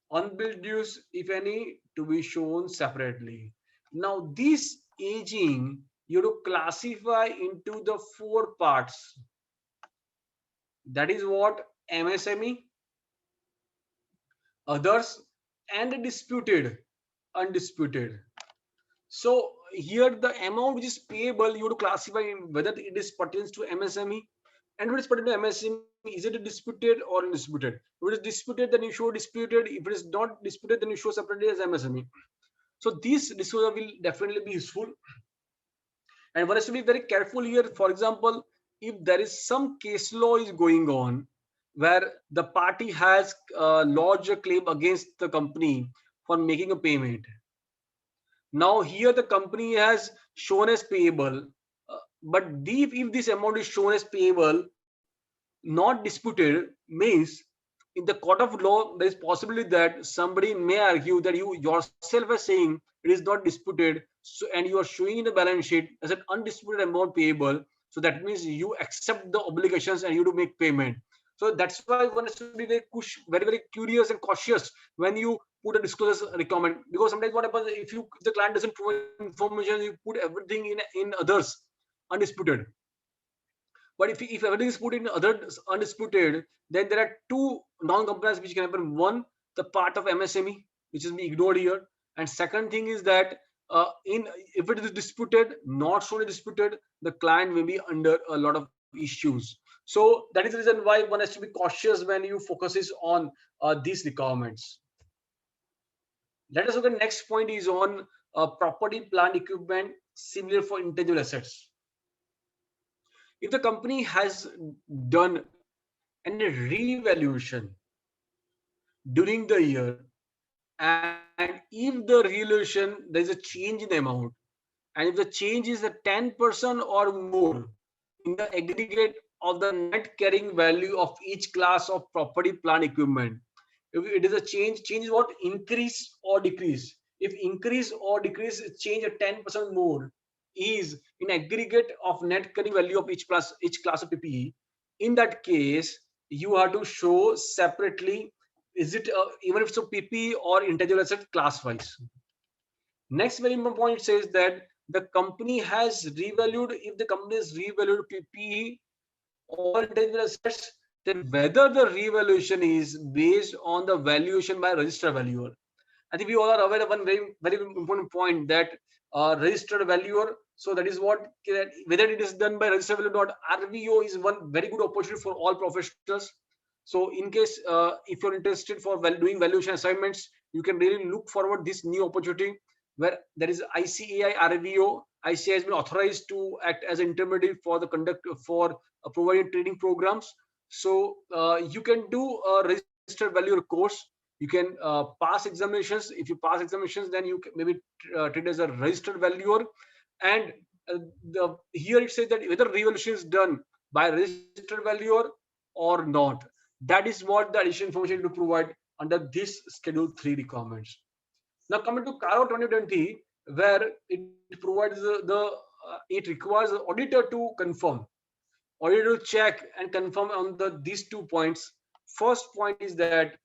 Unbilled dues, if any, to be shown separately. Now this aging you have to classify into the 4 parts. That is what MSME, others, and disputed, undisputed. So here the amount which is payable, you have to classify whether it is pertains to MSME, and if it is pertaining to MSME, is it disputed or undisputed? If it is disputed, then you show disputed. If it is not disputed, then you show separately as MSME. So this disclosure will definitely be useful. And one has to be very careful here. For example, if there is some case law is going on where the party has lodged a claim against the company for making a payment. Now here the company has shown as payable, but if this amount is shown as payable, not disputed, means in the court of law, there is possibility that somebody may argue that you yourself are saying it is not disputed, so, and you are showing in the balance sheet as an undisputed amount payable. So that means you accept the obligations and you do make payment. So that's why one has to be very, very curious and cautious when you put a disclosure requirement, because sometimes what happens if the client doesn't provide information, you put everything in others undisputed. But if everything is put in others undisputed, then there are 2 non-compliance which can happen. One, the part of MSME, which is being ignored here, and second thing is that if it is disputed, not solely disputed, the client may be under a lot of issues. So that is the reason why one has to be cautious when you focuses on these requirements. Let us look at the next point is on property, plant, equipment, similar for intangible assets. If the company has done a revaluation during the year, and if the revaluation, there is a change in the amount, and if the change is a 10% or more in the aggregate of the net carrying value of each class of property, plant, equipment, if it is a change is what? Increase or decrease. If increase or decrease, change a 10% more is in aggregate of net carrying value of each class of PPE. In that case, you have to show separately, is it even if it's a PPE or intangible asset class wise. Next very important point says that the company has revalued, if the company has revalued PPE all intangible assets, then whether the revaluation is based on the valuation by registered valuer. I think we all are aware of one very important point, that registered valuer. So that is what, whether it is done by registered valuer or not, RVO is one very good opportunity for all professionals. So in case if you're interested for doing valuation assignments, you can really look forward this new opportunity where there is ICAI RVO. ICAI has been authorized to act as an intermediary for the conduct for providing training programs. So you can do a registered valuer course. You can pass examinations. If you pass examinations, then you can maybe treat as a registered valuer. And here it says that whether revaluation is done by registered valuer or not. That is what the additional information to provide under this Schedule 3 requirements. Now coming to CARO 2020, where it provides it requires the auditor to confirm, auditor to check and confirm on these 2 points. First point is that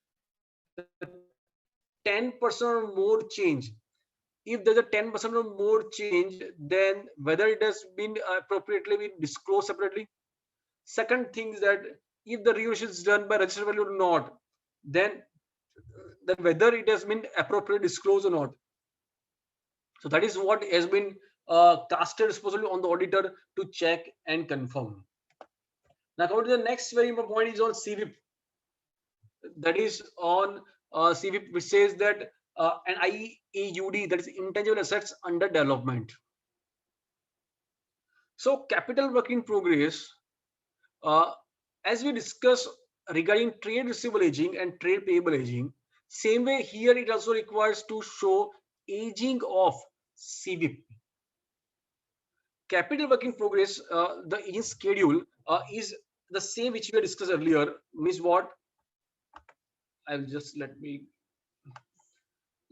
10% or more change. If there's a 10% or more change, then whether it has been appropriately been disclosed separately. Second thing is that if the revaluation is done by registered value or not, then whether it has been appropriately disclosed or not. So that is what has been casted responsibility on the auditor to check and confirm. Now coming to the next very important point is on CWIP. That is on CWIP, which says that an IAUD, that is intangible assets under development. So capital work in progress, as we discussed regarding trade receivable aging and trade payable aging, same way here it also requires to show aging of CWIP. Capital work in progress, the aging schedule is the same which we discussed earlier. Means what? I'll just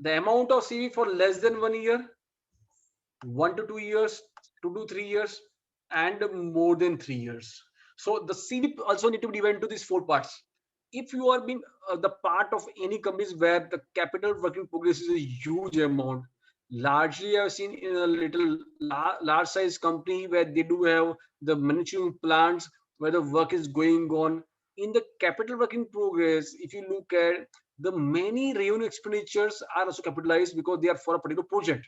the amount of CWIP for less than 1 year, 1 to 2 years, 2 to 3 years, and more than 3 years. So the CWIP also need to be divided into these 4 parts. If you are being the part of any companies where the capital work in progress is a huge amount, largely I've seen in a little large size company where they do have the manufacturing plants where the work is going on. In the capital work in progress, if you look at the many revenue expenditures are also capitalized because they are for a particular project.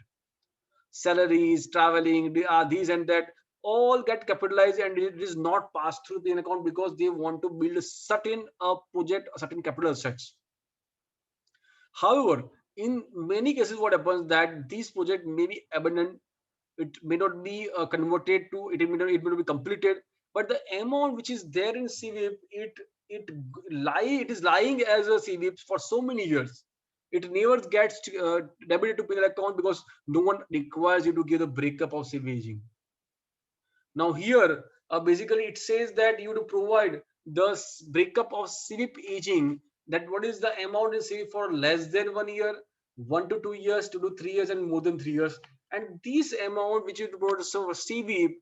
Salaries, traveling, these and that all get capitalized, and it is not passed through the account because they want to build a certain project, a certain capital assets. However, in many cases, what happens that these projects may be abandoned, it may not be converted to it may not be completed, but the amount which is there in CWIP, it is lying as a CWIP for so many years. It never gets debited to P&L account because no one requires you to give the breakup of CWIP aging. Now here, basically it says that you to provide the breakup of CWIP aging, that what is the amount in CWIP for less than 1 year, 1 to 2 years, 2 to 3 years, and more than 3 years. And this amount which you to provide for CWIP,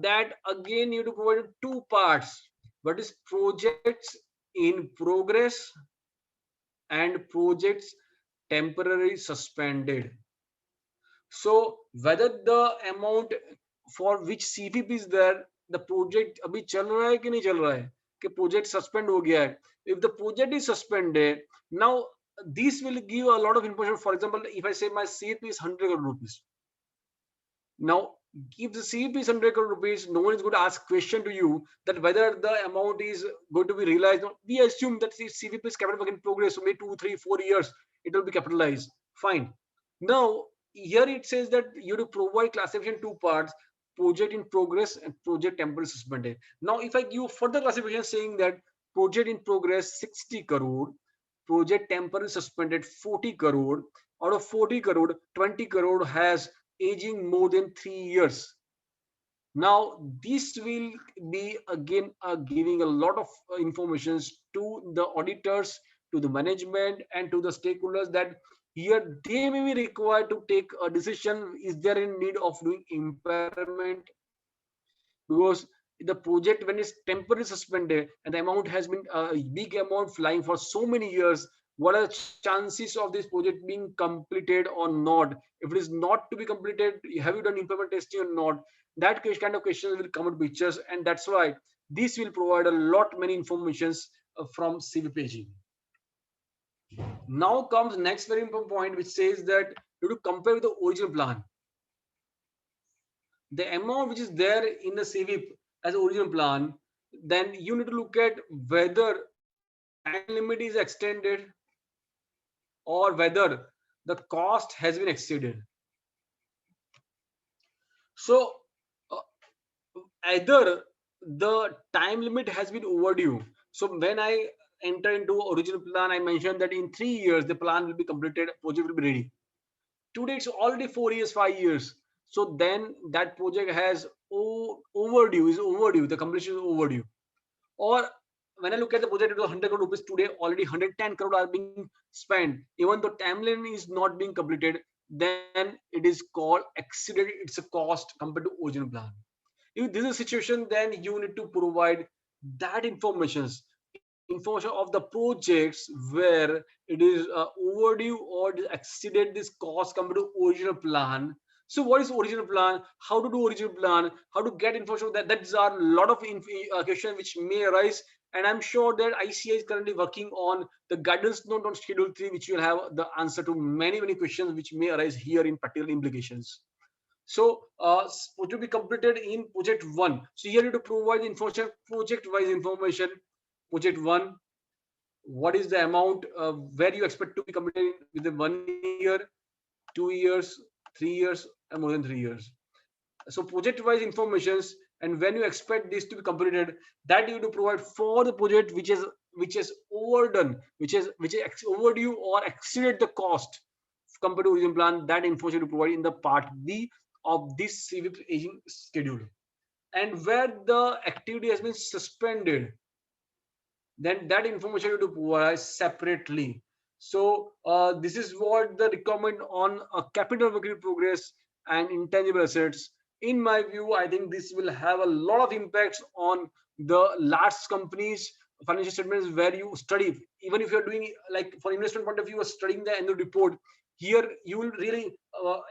that again you to provide 2 parts. What is projects in progress and projects temporarily suspended. So whether the amount for which CWIP is there, the project अभी चल रहा है कि नहीं चल रहा है, कि project suspend हो गया है. If the project is suspended, now this will give a lot of information. For example, if I say my CWIP is 100 crore rupees, now if the CWIP is 100 crore rupees, no one is going to ask question to you that whether the amount is going to be realized. We assume that the CWIP is capital work in progress, so maybe 2, 3, 4 years it will be capitalized. Fine. Now here it says that you to provide classification 2 parts: project in progress and project temporarily suspended. Now if I give further classification saying that project in progress 60 crore, project temporarily suspended 40 crore, out of 40 crore 20 crore has aging more than 3 years. Now this will be again giving a lot of information to the auditors, to the management, and to the stakeholders, that here they may be required to take a decision: is there in need of doing impairment? Because the project, when it's temporarily suspended and the amount has been a big amount flying for so many years, what are the chances of this project being completed or not? If it is not to be completed, have you done impairment testing or not? That kind of questions will come into pictures, and that's why This will provide a lot many informations from CV paging. Now comes next very important point, which says that you have to compare with the original plan. The amount which is there in the CV as original plan, then you need to look at whether time limit is extended or whether the cost has been exceeded. So either the time limit has been overdue. So when I enter into original plan, I mentioned that in 3 years the plan will be completed, project will be ready. Today it's already 4 years, 5 years. So then that project has overdue, the completion is overdue. Or when I look at the project, it was 100 crore rupees, today already 110 crore are being spent. Even though timeline is not being completed, then it is called exceeded. It's a cost compared to original plan. If this is a situation, then you need to provide that information of the projects where it is overdue or it exceeded this cost compared to original plan. So what is original plan? How to do original plan? How to get information? That's are a lot of questions which may arise, and I'm sure that ICI is currently working on the guidance note on Schedule 3, which will have the answer to many questions which may arise here in particular implications. So to be completed in project 1. So here you have to provide information, project wise information. Project 1, what is the amount where you expect to be completed within 1 year, 2 years, 3 years, and more than 3 years. So project wise informations, and when you expect this to be completed, that you have to provide for the project which is overdone, which is overdue or exceeded the cost compared to original plan. That information to provide in the part B of this CV aging schedule. And where the activity has been suspended, then that information you have to provide separately. So this is what the requirement on a capital work in progress and intangible assets. In my view, I think this will have a lot of impacts on the large companies financial statements where you study. Even if you're doing, like, for investment point of view, studying the annual report, here you will really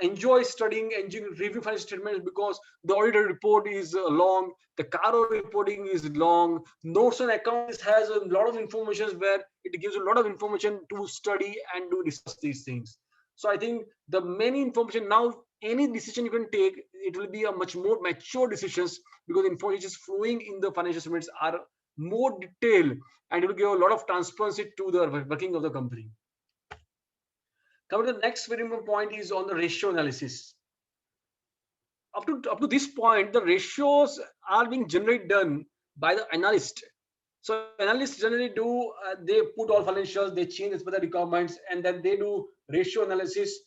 enjoy studying and review financial statements, because the auditor report is long, the Caro reporting is long, notes on accounts has a lot of information where it gives a lot of information to study and to discuss these things. So I think the many information now, any decision you can take, it will be a much more mature decisions, because information is flowing in the financial statements are more detailed, and it will give a lot of transparency to the working of the company. Coming to the next very important point is on the ratio analysis. Up to this point, the ratios are being generally done by the analyst. So analysts generally do, they put all financials, they change as per the requirements, and then they do ratio analysis,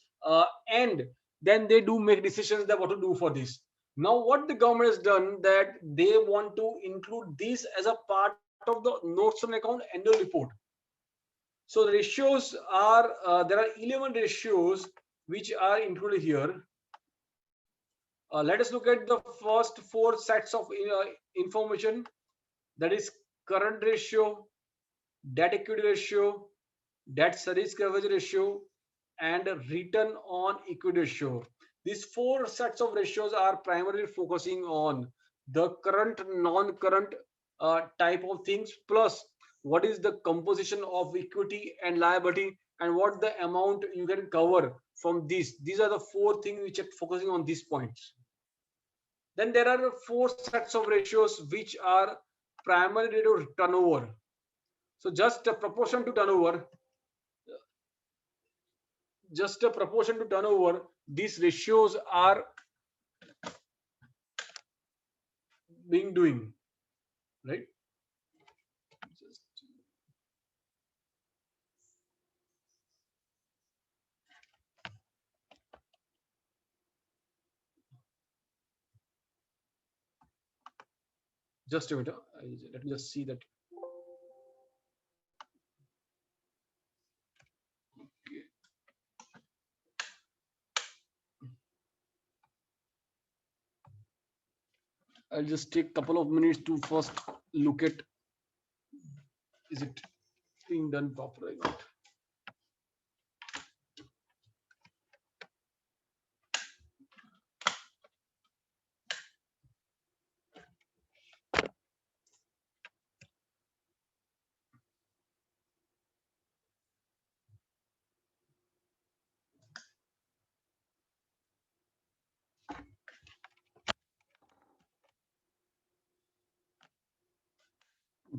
and then they do make decisions that what to do for this. Now, what the government has done, that they want to include this as a part of the notes on account annual report. So the ratios are, there are 11 ratios which are included here. Let us look at the first 4 sets of information. That is current ratio, debt equity ratio, debt service coverage ratio, and return on equity ratio. These 4 sets of ratios are primarily focusing on the current, non-current type of things, plus what is the composition of equity and liability, and what the amount you can cover from this. These are the 4 things which are focusing on these points. Then there are 4 sets of ratios which are primarily to turnover. So just a proportion to turnover, these ratios are being doing, right? Just a minute. Let me just see that. I'll just take a couple of minutes to first look at, is it being done properly or not.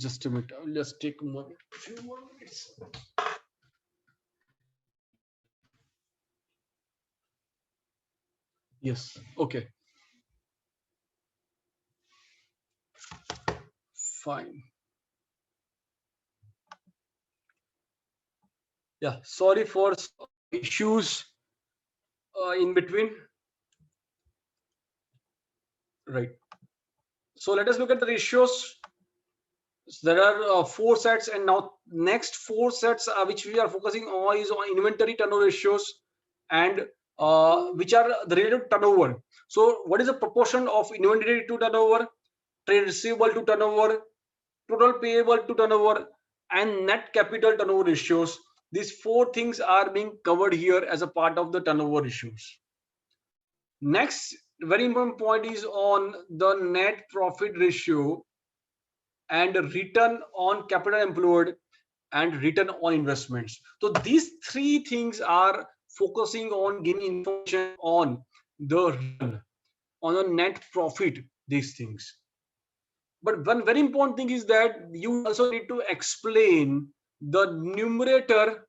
Just a minute. I'll just take a few more minutes. Yes. Okay. Fine. Yeah. Sorry for issues in between. Right. So let us look at the ratios. So there are 4 sets, and now next 4 sets which we are focusing on is on inventory turnover ratios, and which are the relative turnover. So what is the proportion of inventory to turnover, trade receivable to turnover, total payable to turnover, and net capital turnover ratios? These 4 things are being covered here as a part of the turnover ratios. Next very important point is on the net profit ratio and return on capital employed and return on investments. So these 3 things are focusing on giving information on the return, on the net profit, these things. But one very important thing is that you also need to explain the numerator.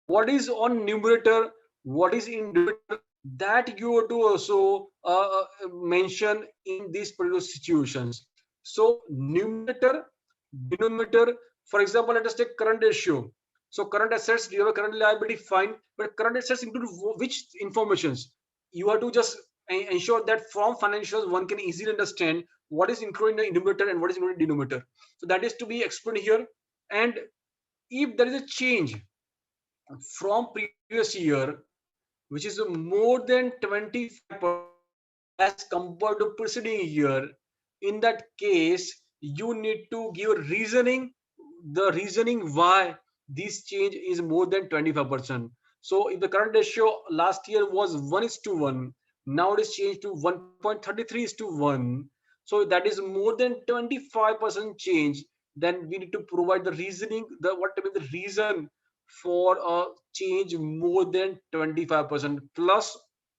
What is on numerator, what is in denominator, that you have to also mention in these particular situations. So numerator, denominator, for example, let us take current ratio. So current assets, you have a current liability, fine, but current assets include which informations? You have to just ensure that from financials one can easily understand what is included in the numerator and what is included in the denominator. So that is to be explained here. And if there is a change from previous year, which is more than 25% as compared to preceding year, in that case, you need to give reasoning, the reasoning why this change is more than 25%. So if the current ratio last year was 1:1, now it is changed to 1.33:1. So that is more than 25% change. Then we need to provide the reasoning, what will be the reason for a change more than 25% plus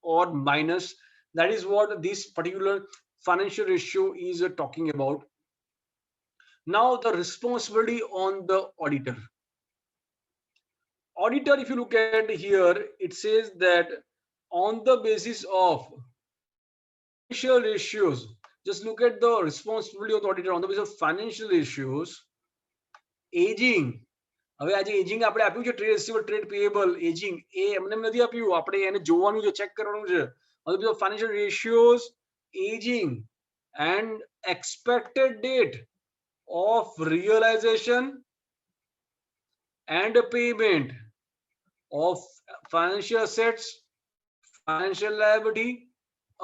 or minus. That is what this particular financial ratio is talking about. Now the responsibility on the auditor. Auditor, if you look at here, it says that on the basis of financial ratios, just look at the responsibility of the auditor on the basis of financial ratios. Aging, હવે આજે ageing આપણે આપ્યું છે, trade receivable, trade પેયેબલ, ageing એ એમને નથી આપ્યું, આપણે એને જોવાનું છે, ચેક કરવાનું છે. Financial ratios, ageing and expected date of realization and payment of financial assets, financial liability,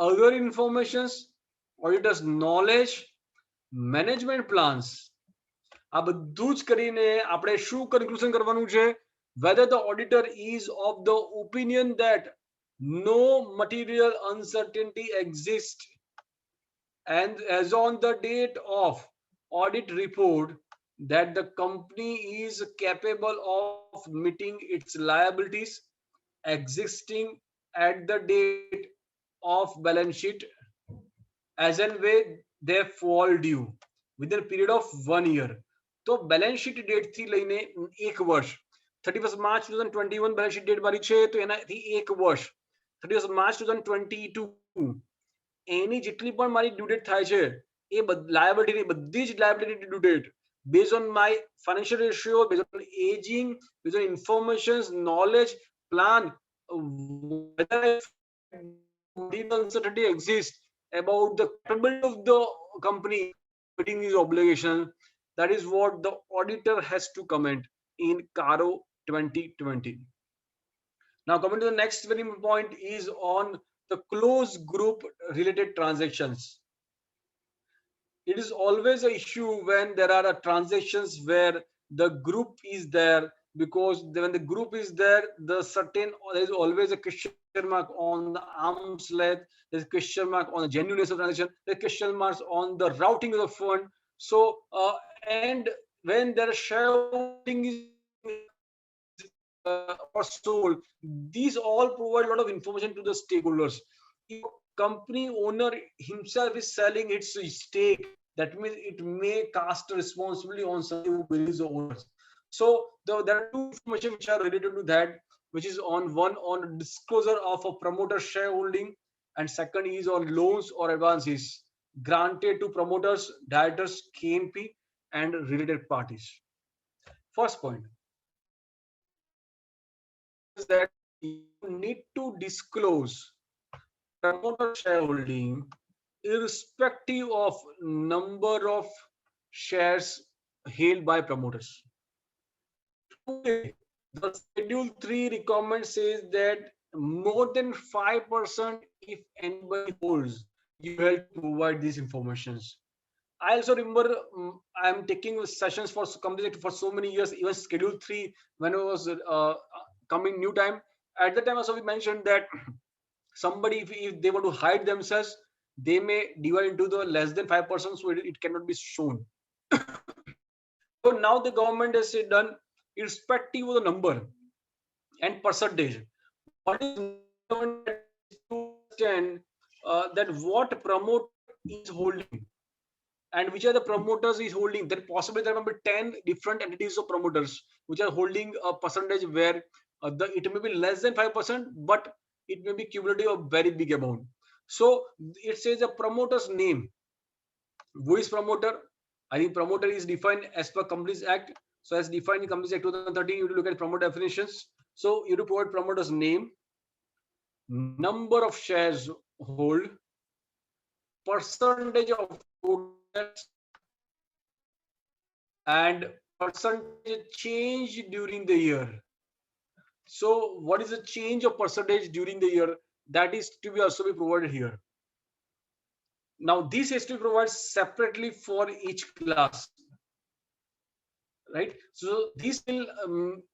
other informations, auditor's knowledge, management plans. આ બધું જ કરીને આપણે શું કન્ક્લુઝન કરવાનું છે? Whether the auditor is of the opinion that no material uncertainty exists and as on the date of audit report that the company is capable of meeting its liabilities existing at the date of balance sheet as and way they fall due within a period of 1 year. तो balance sheet date થી લઈને 1 વર્ષ, 31 March 2021 balance sheet date મારી છે, તો એનાથી 1 વર્ષ 31 March 2022 એની જેટલી પણ મારી ડ્યુ ડેટ થાય છે એ લાયબિલિટી, બધી જ liability due date based on my financial ratio, based on aging, based on informations, knowledge, plan, whether uncertainty exists about the capability of the company meeting these obligations. That is what the auditor has to comment in CARO 2020. Now coming to the next very important point is on the closed group related transactions. It is always an issue when there are transactions where the group is there, because when the group is there, there is always a question mark on the arm's length, there's a question mark on the genuineness of transaction, there's question marks on the routing of the fund. So and when there is shareholding or sold, these all provide a lot of information to the stakeholders. if company owner himself is selling its stake, that means it may cast a responsibility on somebody who believes the owners. So there are two information which are related to that, which is on one on disclosure of a promoter shareholding, and second is on loans or advances granted to promoters, directors, KMP, and related parties. First point is that you need to disclose promoter shareholding irrespective of number of shares held by promoters. Today, the Schedule 3 requirement says that more than 5% if anybody holds, you have to provide these informations. I also remember I'm taking sessions for companies for so many years, even Schedule 3 when it was coming new time. At the time also we mentioned that somebody if they want to hide themselves, they may divide into the less than 5%, so it cannot be shown. So now the government has done irrespective of the number and percentage. What is to understand that what promoter is holding and which are the promoters is holding. Then possibly there may be 10 different entities of promoters which are holding a percentage where it may be less than 5%, but it may be cumulative of very big amount. So it says a promoter's name. Who is promoter? I think promoter is defined as per Companies Act. So as defined in Companies Act 2013, you have to look at promoter definitions. So you have to provide promoter's name, number of shares hold, percentage of voters, and percentage change during the year. So what is the change of percentage during the year? That is to be also be provided here. Now this has to be provided separately for each class, right? So this will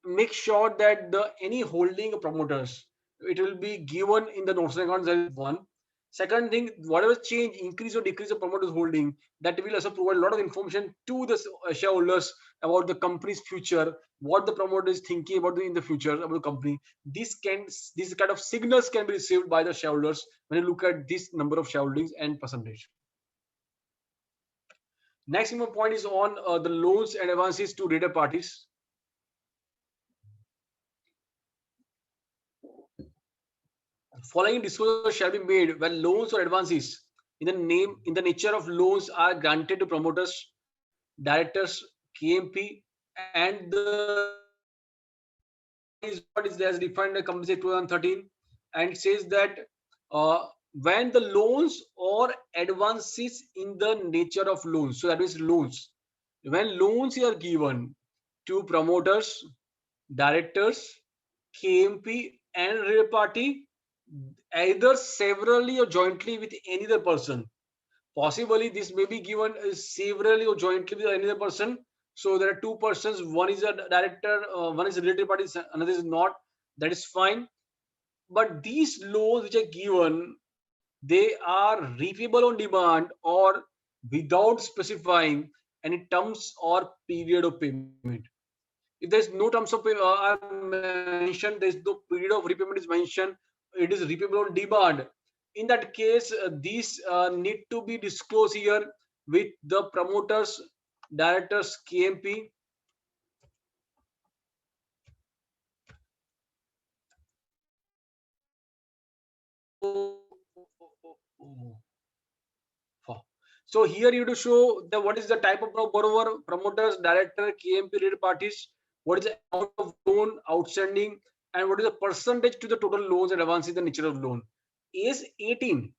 make sure that any holding of promoters, it will be given in the notes accounts. That is one. Second thing, whatever change, increase or decrease of promoters holding, that will also provide a lot of information to the shareholders about the company's future, what the promoter is thinking about in the future about the company. These kind of signals can be received by the shareholders when you look at this number of shareholdings and percentage. Next point is on the loans and advances to related parties. Following disclosure shall be made when loans or advances in the nature of loans are granted to promoters, directors, KMP, and the is what is as defined in Companies Act 2013, and it says that when the loans or advances in the nature of loans, so that is loans, when loans are given to promoters, directors, KMP, and related party, either severally or jointly with any other person. Possibly this may be given severally or jointly with any other person. So there are two persons, one is a director, one is a related party, another is not. That is fine. But these loans which are given, they are repayable on demand or without specifying any terms or period of payment. If there's no terms of payment are mentioned, there's no period of repayment is mentioned, it is repayable on demand. In that case, these need to be disclosed here with the promoters, directors, KMP. So here you have to show the what is the type of borrower, promoters, director, KMP, related parties, what is the amount of loan outstanding, and what is the percentage to the total loans and advances, the nature of loan. AS 18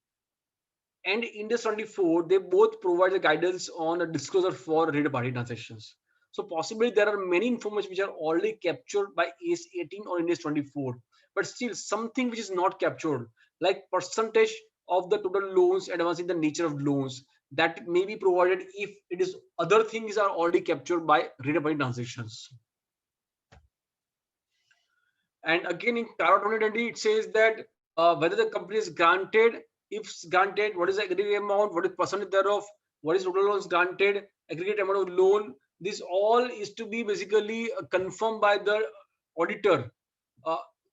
and Indus 24, they both provide the guidance on a disclosure for related party transactions. So possibly there are many information which are already captured by AS 18 or Indus 24, but still something which is not captured, like percentage of the total loans and advances, the nature of loans, that may be provided if it is other things are already captured by related party transactions. And again in CARA 2020, it says that whether the company is granted, if granted, what is the aggregate amount, what is percentage thereof, what is total loans granted, aggregate amount of loan. This all is to be basically confirmed by the auditor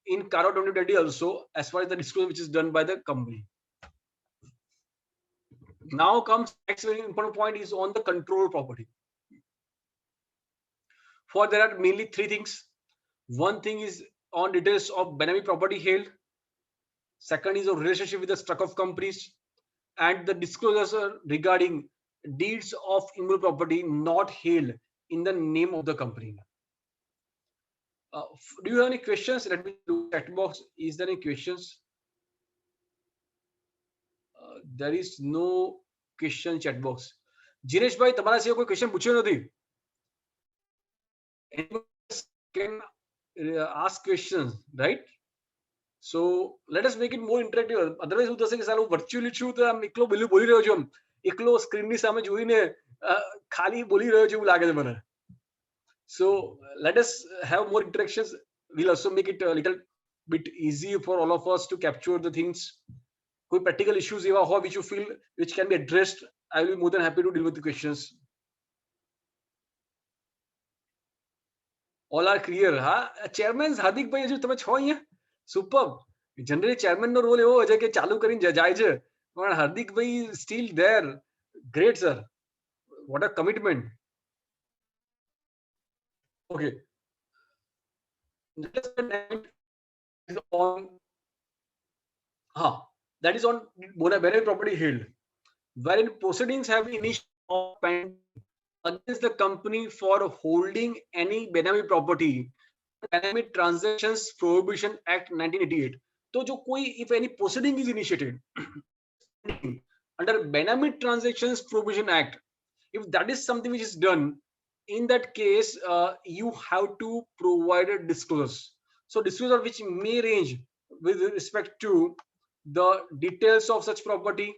in CARA 2020 also, as far as the disclosure which is done by the company. Now comes next very important point is on the control property. For there are mainly three things. One thing is on details of benami property held. Second is a relationship with the stock of companies, and the disclosure regarding deeds of immovable property not held in the name of the company. Do you have any questions? Let me look at chat box. Is there any questions? There is no question chat box. Jinesh bhai, તમારા સિવાય કોઈ question પૂછ્યો નથી. Anyone can ask questions, right? So let us make it more interactive. Otherwise, શું થશે કે સાલું virtually છું તો આમ એકલો બોલી રહ્યો છું, એકલો સ્ક્રીન ની સામે જોઈને ખાલી બોલી રહ્યો છું એવું લાગે છે મને. So let us have more interactions. We'll also make it a little bit easy for all of us to capture the things. Koi practical issues ewa ho which you feel which can be addressed, I will be more than happy to deal with the questions. All are clear. Ha, chairman Hardik bhai haju તમે છો અહીંયા? Superb. Generally chairman નો role એવો હોય છે કે ચાલુ કરીને જાય છે, પણ હાર્દિક ભાઈ still there. Great sir. What a commitment. Okay. That is on benami property held, wherein proceedings have initiated against the company for holding any benami property. Benami Transactions Prohibition Act 1988. So, if any proceeding is initiated under Benami Transactions Prohibition Act, if that is something which is done, in that case, you have to provide a disclosure. So disclosure which may range with respect to the details of such property,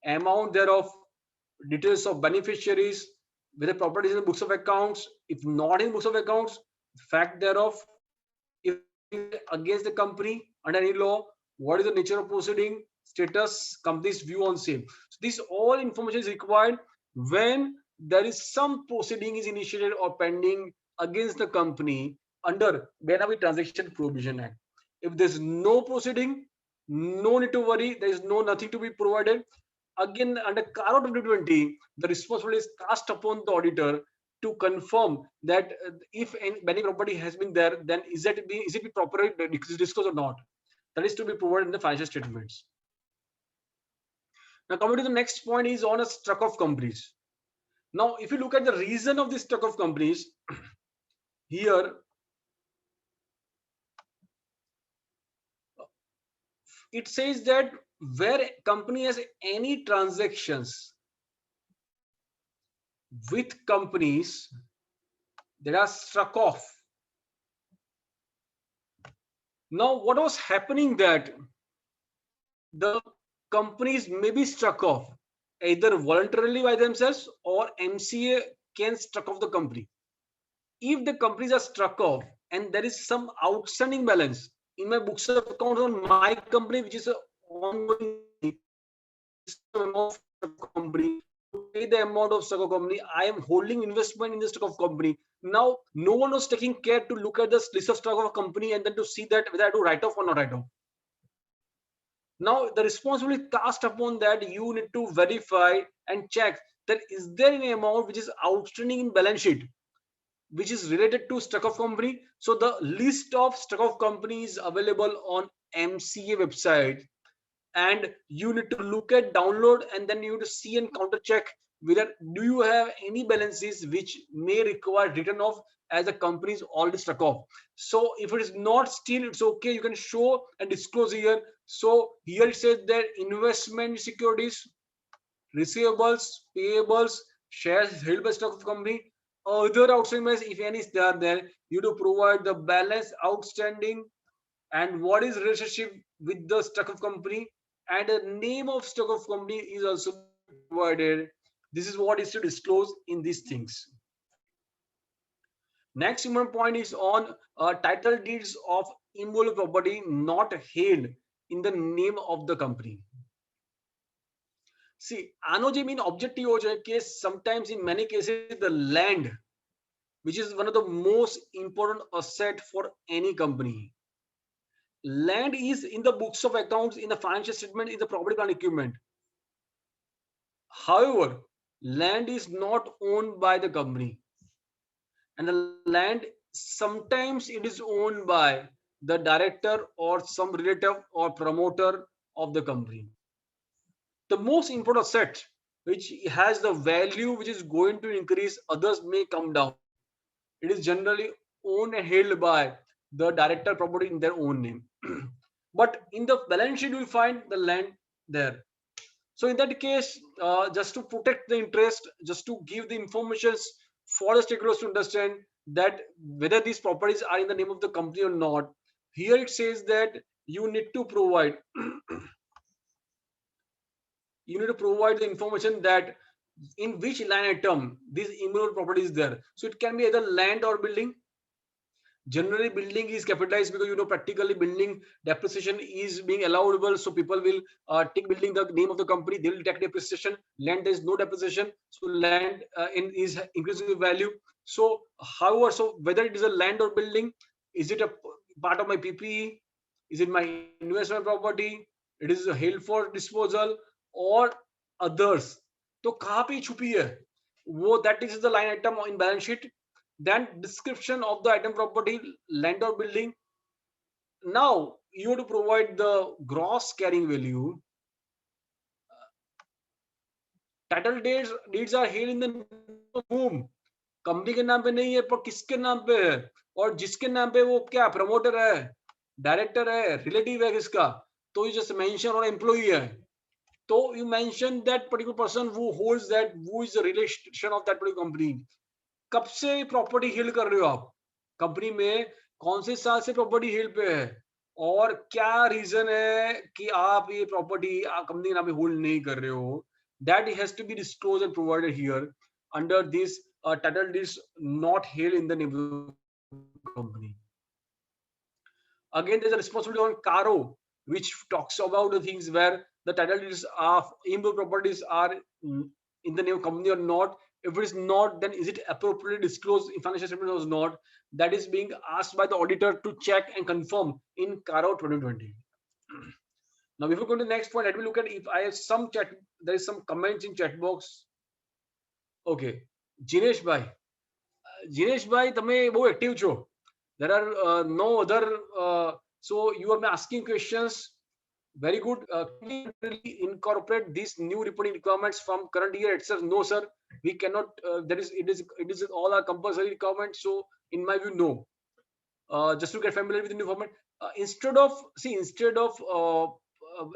amount thereof, details of beneficiaries, whether property is in the books of accounts, if not in books of accounts, fact thereof, if against the company under any law, what is the nature of proceeding, status, company's view on same. So this all information is required when there is some proceeding is initiated or pending against the company under Benami Transaction Prohibition Act. If there's no proceeding, no need to worry, there is nothing to be provided. Again, under CAR 2020, the responsibility is cast upon the auditor to confirm that if any benami property has been there, then is it be properly disclosed or not? That is to be provided in the financial statements. Now coming to the next point is on a stock of companies. Now, if you look at the reason of this stock of companies, here it says that where company has any transactions with companies that are struck off. Now, what was happening that the companies may be struck off either voluntarily by themselves or MCA can struck off the company. If the companies are struck off and there is some outstanding balance in my books of accounts on my company, which is an ongoing company, to pay the amount of stock of company, I am holding investment in the stock of company. Now, no one was taking care to look at the list of stock of a company and then to see that whether I do write off or not write off. Now, the responsibility cast upon that you need to verify and check that is there any amount which is outstanding in balance sheet, which is related to stock of company. So the list of stock of company is available on MCA website, and you need to look at download and then you need to see and counter check whether do you have any balances which may require written off as the company is already struck off. So if it is not still, it's okay, you can show and disclose here. So here it says that investment securities, receivables, payables, shares held by stock of company, other outstanding, if any is there, you to provide the balance outstanding and what is relationship with the stock of company, and the name of stock of company is also provided. This is what is to disclose in these things. Next important point is on title deeds of immovable property not held in the name of the company. See, આનો જે main objective છે કે sometimes in many cases the land, which is one of the most important asset for any company, land is in the books of accounts, in the financial statement, in the property and equipment. However, land is not owned by the company, and the land sometimes it is owned by the director or some relative or promoter of the company. The most important asset which has the value which is going to increase, others may come down. It is generally owned and held by the director property in their own name. But in the balance sheet, you will find the land there. So in that case, just to protect the interest, just to give the information for the stakeholders to understand that whether these properties are in the name of the company or not, here it says that you need to provide the information that in which line item this immovable property is there. So it can be either land or building. Generally, building is capitalized because practically building depreciation is being allowable. So people will take building the name of the company. They will take depreciation. Land there is no depreciation, so land is increasing in value. So, however, so whether it is a land or building, is it a part of my PPE? Is it my investment property? It is held for disposal or others. तो कहाँ पे छुपी है? वो that is the line item in balance sheet. Then description of the item property, land or building. Now you have to provide the gross carrying value. Title deeds are held in the name of whom? Company के नाम पे नहीं है, पर किसके नाम पे है? और जिसके नाम पे वो क्या प्रमोटर है, डायरेक्टर है, रिलेटिव है किसका? तो you just mention और एम्प्लॉई है. So you mention that particular person who holds that, who is the relation of that particular company. कब से प्रॉपर्टी हेल्ड कर रहे हो आप कंपनी में, कौन से साल से प्रॉपर्टी हेल्ड पे है, और क्या रीजन है कि आप ये प्रॉपर्टी कंपनी के नाम पे होल्ड नहीं कर रहे हो. That has to be disclosed and provided here under this title deeds not held in the name of the company. Again, there's a responsibility on CARO, which talks about the things where the title deeds of immovable properties are in the name of company or not. If it is not, then is it appropriately disclosed in financial statement or not? That is being asked by the auditor to check and confirm in CARO 2020. Now, before going to the next point, let me look at if I have some chat. There is some comments in chat box. Okay, Jinesh bhai, તમે બહુ active છો. There are no other. So you are asking questions. Very good. Can we really incorporate these new reporting requirements from current year itself? No, sir. We cannot. It is all our compulsory requirements. So in my view, no. Just to get familiar with the new format, instead of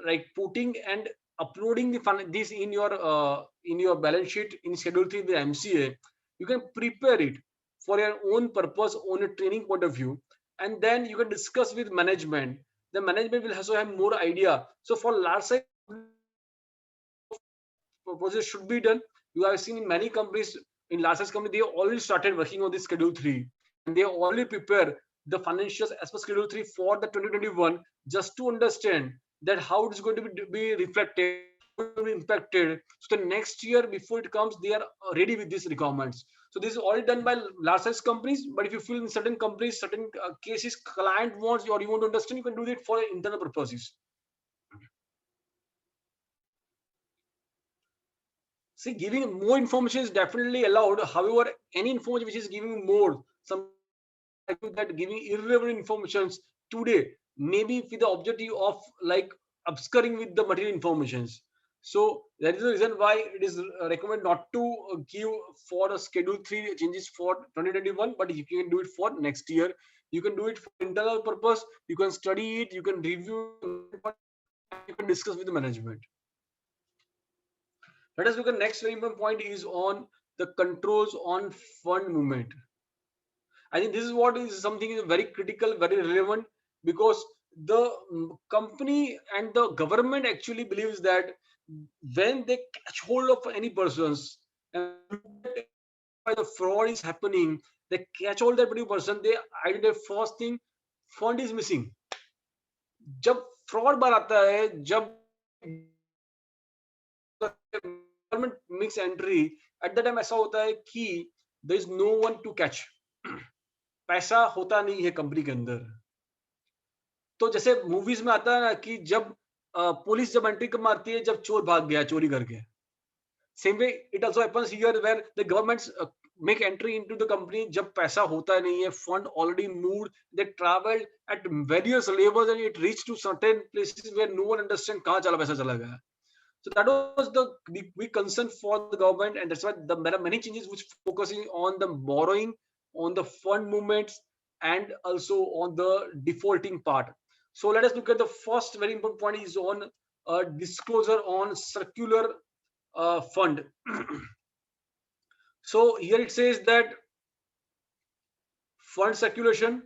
like putting and uploading this in your balance sheet in Schedule 3 the MCA, you can prepare it for your own purpose, on a training point of view, and then you can discuss with management. The management will also have more idea. So for large size proposals should be done. You have seen in many companies, in large size company, they already started working on this Schedule 3, and they already prepare the financials as per Schedule 3 for the 2021, just to understand that how it is going to be reflected, impacted. So the next year before it comes, they are ready with these requirements. So this is already done by large size companies, but if you feel in certain companies, certain cases client wants or you want to understand, you can do it for internal purposes. See, giving more information is definitely allowed. However, any information which is giving more, some that giving irrelevant informations today, maybe with the objective of like obscuring with the material informations. So that is the reason why it is recommended not to give for a Schedule 3 changes for 2021, but you can do it for next year. You can do it for internal purpose. You can study it. You can review. You can discuss with the management. Let us look at the next very important point is on the controls on fund movement. I think this is what is something is very critical, very relevant, because the company and the government actually believes that when they catch hold of any persons and the fraud is happening, they catch hold of that particular person, they identify first thing, fund is missing. जब fraud बार आता है, जब government makes entry, at that time ऐसा होता है कि there is no one to catch. पैसा होता नहीं है कंपनी के अंदर. तो जैसे मूवीज में आता है ना कि जब पुलिस जब एंट्री मारती है जब चोर भाग गया चोरी करके, Same way it also happens here where the governments make entry into the company जब पैसा होता नहीं है, fund already moved, they traveled at various levels and it reached to certain places where no one understand कहाँ चला पैसा चला गया. So that was the big concern for the government, and that's why there are many changes which focusing on the borrowing, on the fund movements, and also on the defaulting part. So let us look at the first very important point is on disclosure on circular fund. So here it says that fund circulation,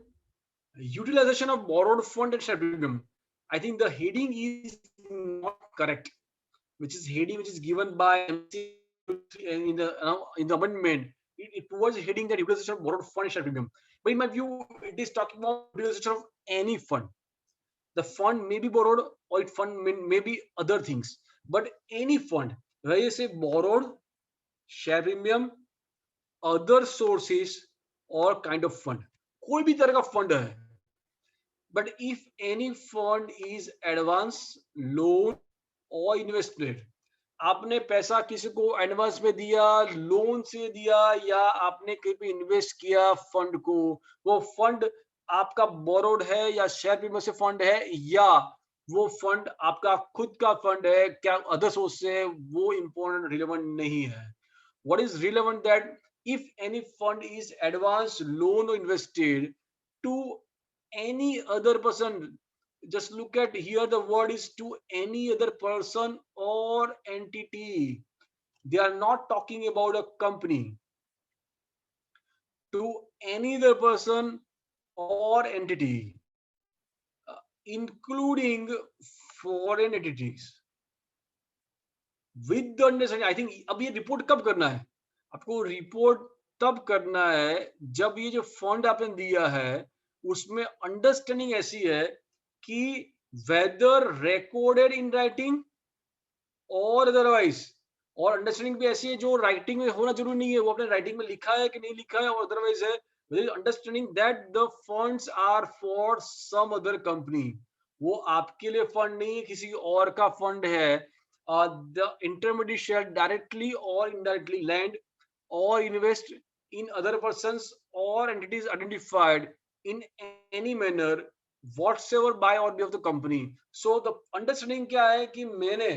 utilization of borrowed fund and share premium. I think the heading is not correct, which is heading which is given by in the amendment. It provides a heading that utilization of borrowed fund and share premium. But in my view, it is talking about utilization of any fund. The fund may be borrowed or it fund may be other things, but any fund where you say borrowed, share premium, other sources or kind of fund, कोई भी तरह का fund है. But if any fund is advance, loan or invested, आपने पैसा किसी को advance में दिया, लोन से दिया या आपने कहीं पे इन्वेस्ट किया फंड को, वो फंड आपका बोरोड है या शेयर प्रीमियम से फंड है या वो फंड आपका खुद का फंड है, क्या अदर सोर्स से, वो इंपॉर्टेंट रिलेवेंट नहीं है. What is relevant that if any fund is advanced, loan or invested to any other person, just look at here, the word is to any other person or entity. They are not talking about a company. To any other person or entity, including foreign entities. With the understanding, I think अब ये report कब करना है? आपको report तब करना है जब ये जो फंड आपने दिया है उसमें अंडरस्टैंडिंग ऐसी है कि वेदर रिकॉर्डेड इन राइटिंग और अदरवाइज, और अंडरस्टैंडिंग भी ऐसी है जो राइटिंग में होना जरूरी नहीं है, वो अपने राइटिंग में लिखा है कि नहीं लिखा है, और अदरवाइज है understanding that the funds are for some other company, वो आपके लिए फंड नहीं है, किसी और का फंड है. The intermediary shall directly or indirectly lend or invest in other persons or entities identified in any manner whatsoever by or behalf of the company. So the understanding क्या है कि मैंने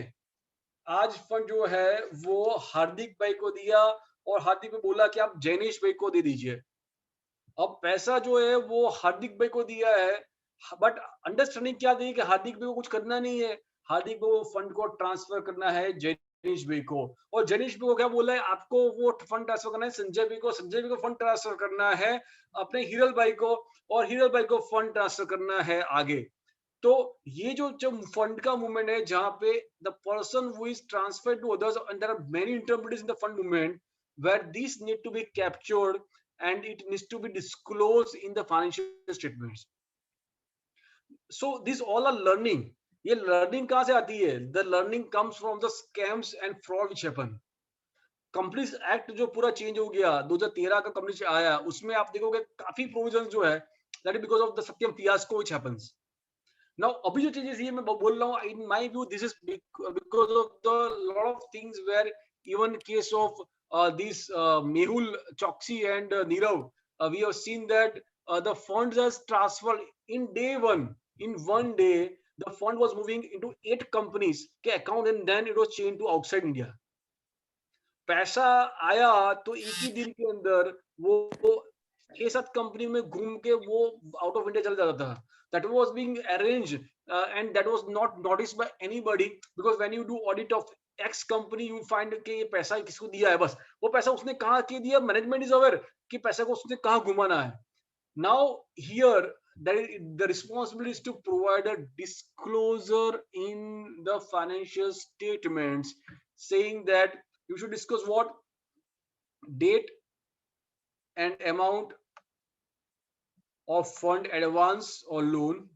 आज फंड जो है वो हार्दिक भाई को दिया और हार्दिक भाई बोला कि आप जैनिश भाई को दे दीजिए. अब पैसा जो है वो हार्दिक भाई को दिया है, बट अंडरस्टैंडिंग क्या दी कि हार्दिक भाई को कुछ करना नहीं है, हार्दिक भाई वो फंड को ट्रांसफर करना है जैनिश भाई को, और जैनिश भाई को क्या बोला है, आपको वो फंड ट्रांसफर करना है संजय भाई को, संजय भाई को फंड ट्रांसफर करना है अपने हिरल भाई को, और हिरल भाई को फंड ट्रांसफर करना है आगे. तो ये जो फंड का मूवमेंट है जहां पे the person who is transferred to others and there are many intermediates in the fund movement where this need to be captured and it needs to be disclosed in the financial statements. So these all are learning. ये learning कहाँ से आती है? The learning comes from the scams and fraud which happen. Companies Act जो पूरा change हो गया 2013 का Companies आया, उसमें आप देखोगे काफी प्रोविजन जो है that is because of the Satyam fiasco which happens. Now अभी जो चीजें ये मैं बोल रहा हूँ, in my view this is because of the lot of things where even case of these Mehul Choksi and Nirav, we have seen that the funds as transferred in day one. In one day, the fund was moving into 8 companies के account and then it was changed to outside India. पैसा आया तो एक ही दिन के अंदर वो 6-7 company में घूम के वो आउट ऑफ इंडिया चला जाता था. That was being arranged and that was not noticed by anybody, because when you do audit of X company you find कि ये पैसा किसको दिया है, बस वो पैसा उसने कहाँ के दिया, मैनेजमेंट इज अवेयर कि पैसा को उसने कहाँ घुमाना है. Now here the responsibility is to provide a disclosure in the financial statements saying that you should discuss what date and amount of fund advance or loan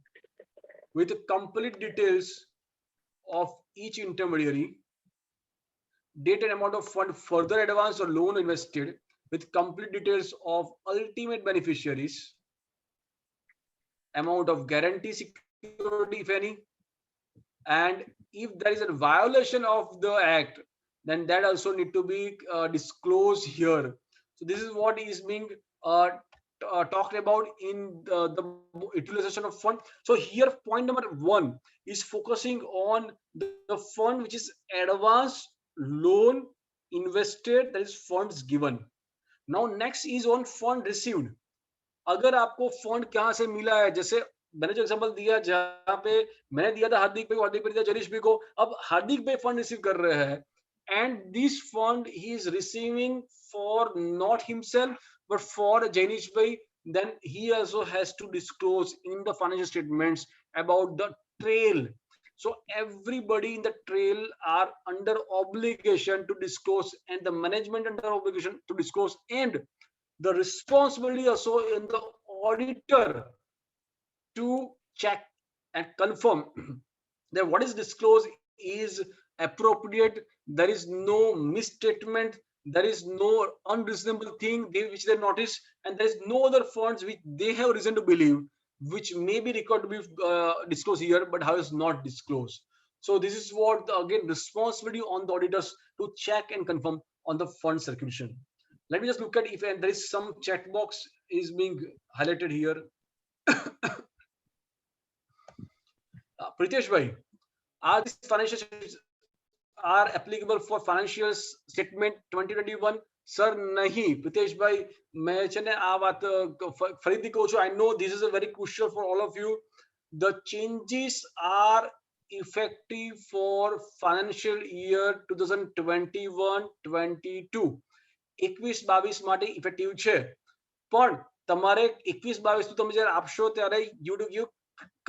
with complete details of each intermediary, date and amount of fund further advance or loan invested with complete details of ultimate beneficiaries, amount of guarantee security if any, and if there is a violation of the act, then that also need to be disclosed here. So this is what is being talked about in the utilization of fund. So here point number 1 is focusing on the fund which is advance loan invested, that is funds given. Now next is on fund received. अगर आपको fund कहां से मिला है, जैसे मैंने जो example दिया जहां पे मैंने दिया था हार्दिक भाई, हार्दिक भाई दिया जनीश भाई को, अब हार्दिक भाई फंड रिसीव कर रहे हैं and this fund he is receiving for not himself but for Janish bhai, then he also has to disclose in the financial statements about the trail. So everybody in the trail are under obligation to disclose, and the management under obligation to disclose, and the responsibility also in the auditor to check and confirm that what is disclosed is appropriate, there is no misstatement, there is no unreasonable thing which they notice, and there is no other funds which they have reason to believe which may be required to be disclosed here but how is not disclosed. So this is what again responsibility on the auditors to check and confirm on the fund circulation. Let me just look at if there is some chat box is being highlighted here. Pritesh bhai, are these financial statements are applicable for financial statement 2021? Sir, nahi. Pritesh bhai, मैं चने आ बात फरीदी को I know this is a very crucial for all of you. The changes are effective for financial year 2021-22. 21-22 માટે effective છે, પણ તમારે 21-22 નું તમે જ્યારે આપશો ત્યારે you to give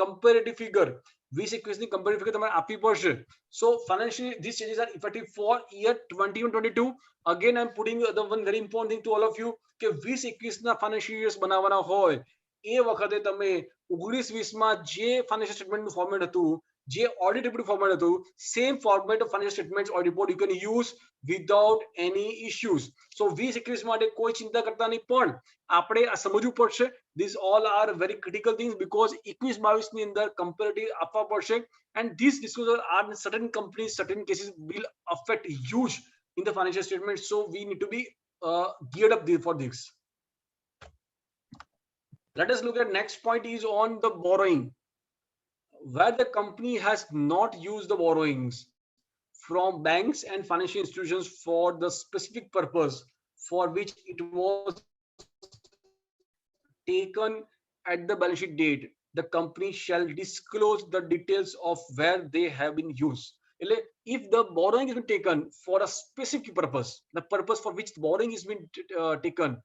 comparative figure, 20-21 ની comparative figure તમારે આપવી પડશે. So financially these changes are effective for year 21-22. Again I'm putting the one very important thing to all of you કે 20-21 ના financial years બનાવવાના હોય એ વખતે તમે 19-20 માં જે financial statement નું ફોર્મેટ હતું, જે audit report format હતું, same format of financial statements or report you can use without any issues. So 20-21 માટે કોઈ ચિંતા કરતા નહીં, પણ આપણે આ સમજવું પડશે. These all are very critical things because 21-22 ની અંદર comparative આપવા પડશે, and these disclosures are in certain companies, certain cases will affect huge in the financial statements. So we need to be geared up for this. Let us look at next point is on the borrowing, where the company has not used the borrowings from banks and financial institutions for the specific purpose for which it was taken at the balance sheet date, the company shall disclose the details of where they have been used. If the borrowing has been taken for a specific purpose, the purpose for which the borrowing has been taken,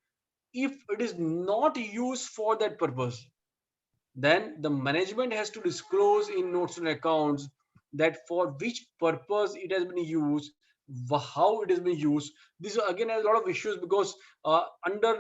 if it is not used for that purpose, then the management has to disclose in notes and accounts that for which purpose it has been used, how it has been used. This again has a lot of issues because under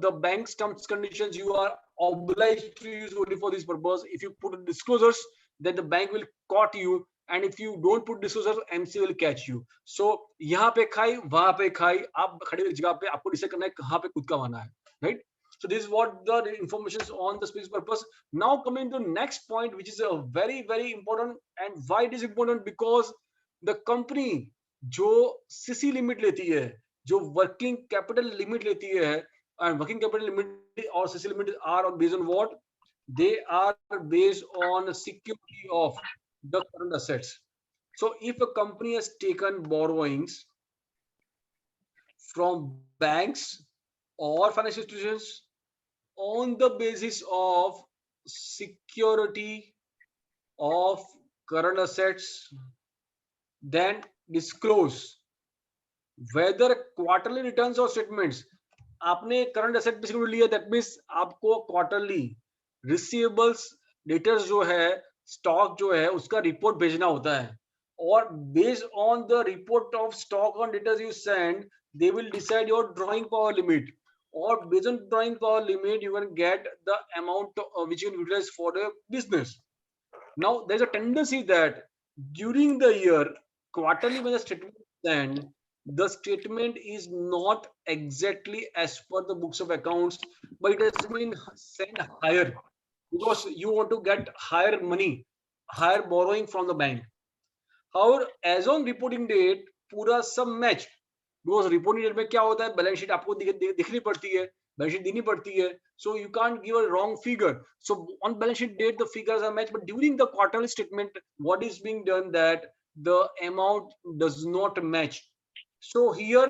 the bank's terms conditions you are obliged to use only for this purpose. If you put disclosures, then the bank will caught you, and if you don't put disclosures, MC will catch you. So यहाँ पे खाई वहाँ पे खाई, आप खड़ी जगह पे आपको डिसाइड करना है कहाँ पे खुद का आना है, right? So this is what the information is on the specific purpose. Now coming to the next point, which is a very very important, and why it is important, because the company जो CC limit लेती है, जो working capital limit लेती है, and working capital limit or CC limit are based on what? They are based on security of the current assets. So if a company has taken borrowings from banks or financial institutions on the basis of security of current assets, then disclose whether quarterly returns or statements. आपने current asset पे security लिया, that means आपको quarterly receivables, debtors जो है, stock जो है, उसका report भेजना होता है, और based on the report of stock on debtors you send, they will decide your drawing power limit, or based on drawing power limit you can get the amount which you can utilize for the business. Now there's a tendency that during the year quarterly when the statement is sent, the statement is not exactly as per the books of accounts, but it has been sent higher because you want to get higher money, higher borrowing from the bank. However, as on reporting date, पूरा सब match, because reporting date में क्या होता है, balance sheet आपको दिखनी पड़ती है, बैलेंस शीट देनी पड़ती है, so you can't give a wrong figure. So on balance sheet date the figures are matched, but during the quarterly statement what is being done that the amount does not match. So here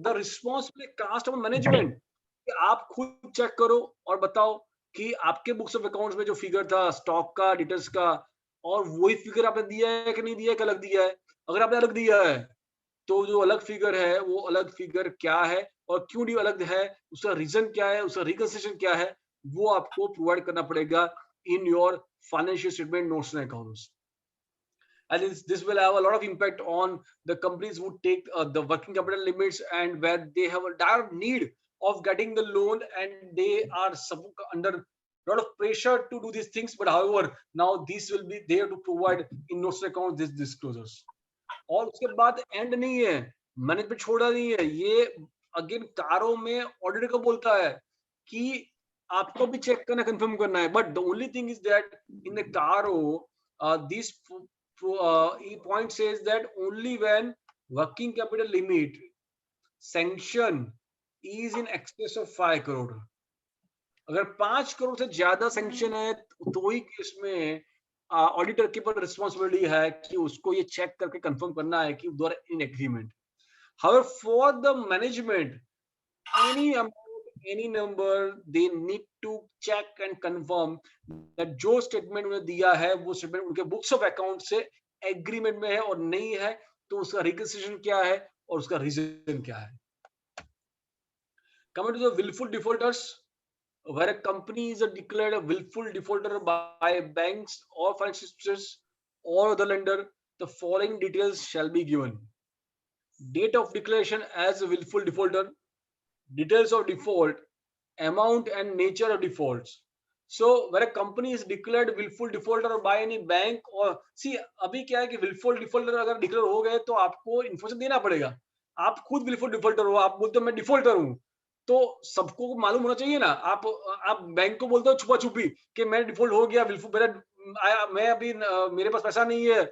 the responsibility cast on management कि आप खुद check करो और बताओ कि आपके books of accounts में जो फिगर था स्टॉक का, डिटेल्स का, और वही फिगर आपने दिया है कि नहीं दिया है, कि अलग दिया है. अगर आपने अलग दिया है तो जो अलग फिगर है वो अलग फिगर क्या है और क्यों डी अलग है, उसका रीजन क्या है, उसका रिकंसिडरेशन क्या है, वो आपको प्रोवाइड करना पड़ेगा in your financial statement notes and accounts. And this will have a lot of impact on the companies who take the working capital limits and where they have a dire need of getting the loan and they are under a lot of pressure to do these things. But however, now these will be there to provide in notes and accounts these disclosures. और उसके बाद and नहीं है, management छोड़ा नहीं है, ये again कारो में ऑडिटर को बोलता है कि आपको भी चेक करना, कंफर्म करना है. But the only thing is that in the कारो this point says that only when working capital limit sanction is in excess of 5 crore. अगर 5 करोड़ से ज्यादा सैंक्शन है तो ही केस में ऑडिटर के पर रिस्पॉन्सिबिलिटी है कि उसको ये चेक करके कंफर्म करना है कि दो are in agreement. However for the management any amount any number they need to check and confirm that जो स्टेटमेंट उन्हें दिया है वो स्टेटमेंट उनके बुक्स ऑफ अकाउंट से एग्रीमेंट में है और नहीं है तो उसका रिकंसिडरेशन क्या है और उसका रीजन क्या है. Coming to the wilful defaulters, where a company is declared a willful defaulter by banks or financial institutions or the lender, the following details shall be given: date of declaration as a willful defaulter, details of default, amount and nature of defaults. So where a company is declared willful defaulter by any bank or see, अभी क्या है कि willful defaulter अगर declare हो गए तो आपको information देना पड़ेगा. आप खुद willful defaulter हो, आप बोलते हो मैं डिफॉल्टर हूँ, तो सबको मालूम होना चाहिए ना. आप बैंक को बोलते हो छुपा छुपी कि मैं डिफॉल्ट हो गया, मैं अभी मेरे पास पैसा नहीं है,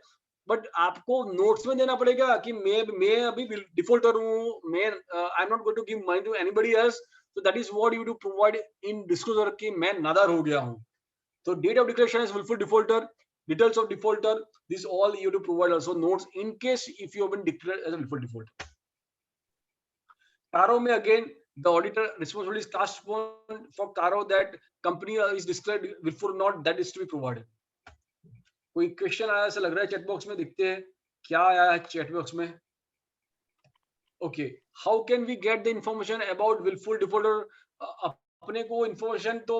बट आपको नोट्स में देना पड़ेगा कि मैं अभी डिफॉल्टर हूँ, मैं I am not going to give money to anybody else. So that is what you do provide in disclosure कि मैं नादार हो गया हूँ. So date of declaration is willful defaulter, details of defaulter, this all you do provide also notes in case if you have been declared as a willful defaulter. Caro में again the auditor responsibility is cast upon for Caro that company is declared willful or not, that is to be provided. कोई question आया ऐसा लग रहा है chat box में, देखते हैं क्या आया है चैट बॉक्स में. Okay, how can we get the information about willful defaulter? अपने को इंफॉर्मेशन तो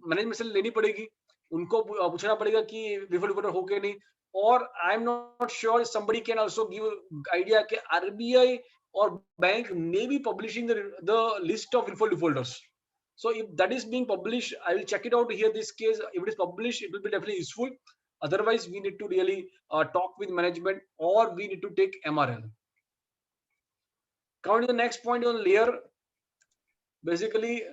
मैनेजमेंट से लेनी पड़ेगी, उनको पूछना पड़ेगा कि willful defaulter हो के नहीं. और आई am not sure somebody can also give idea कि RBI or bank may be publishing the list of willful defaulters. So if that is being published, I will check it out here. This case, if it is published, it will be definitely useful. Otherwise, we need to really talk with management or we need to take MRL. Coming to the next point on layer, basically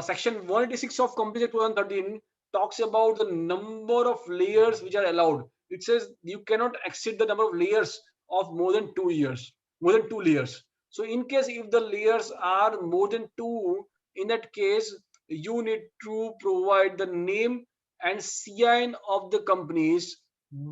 section 186 of Companies Act 2013 talks about the number of layers which are allowed. It says you cannot exceed the number of layers of more than 2 layers. So in case if the layers are more than 2, in that case you need to provide the name and CIN of the companies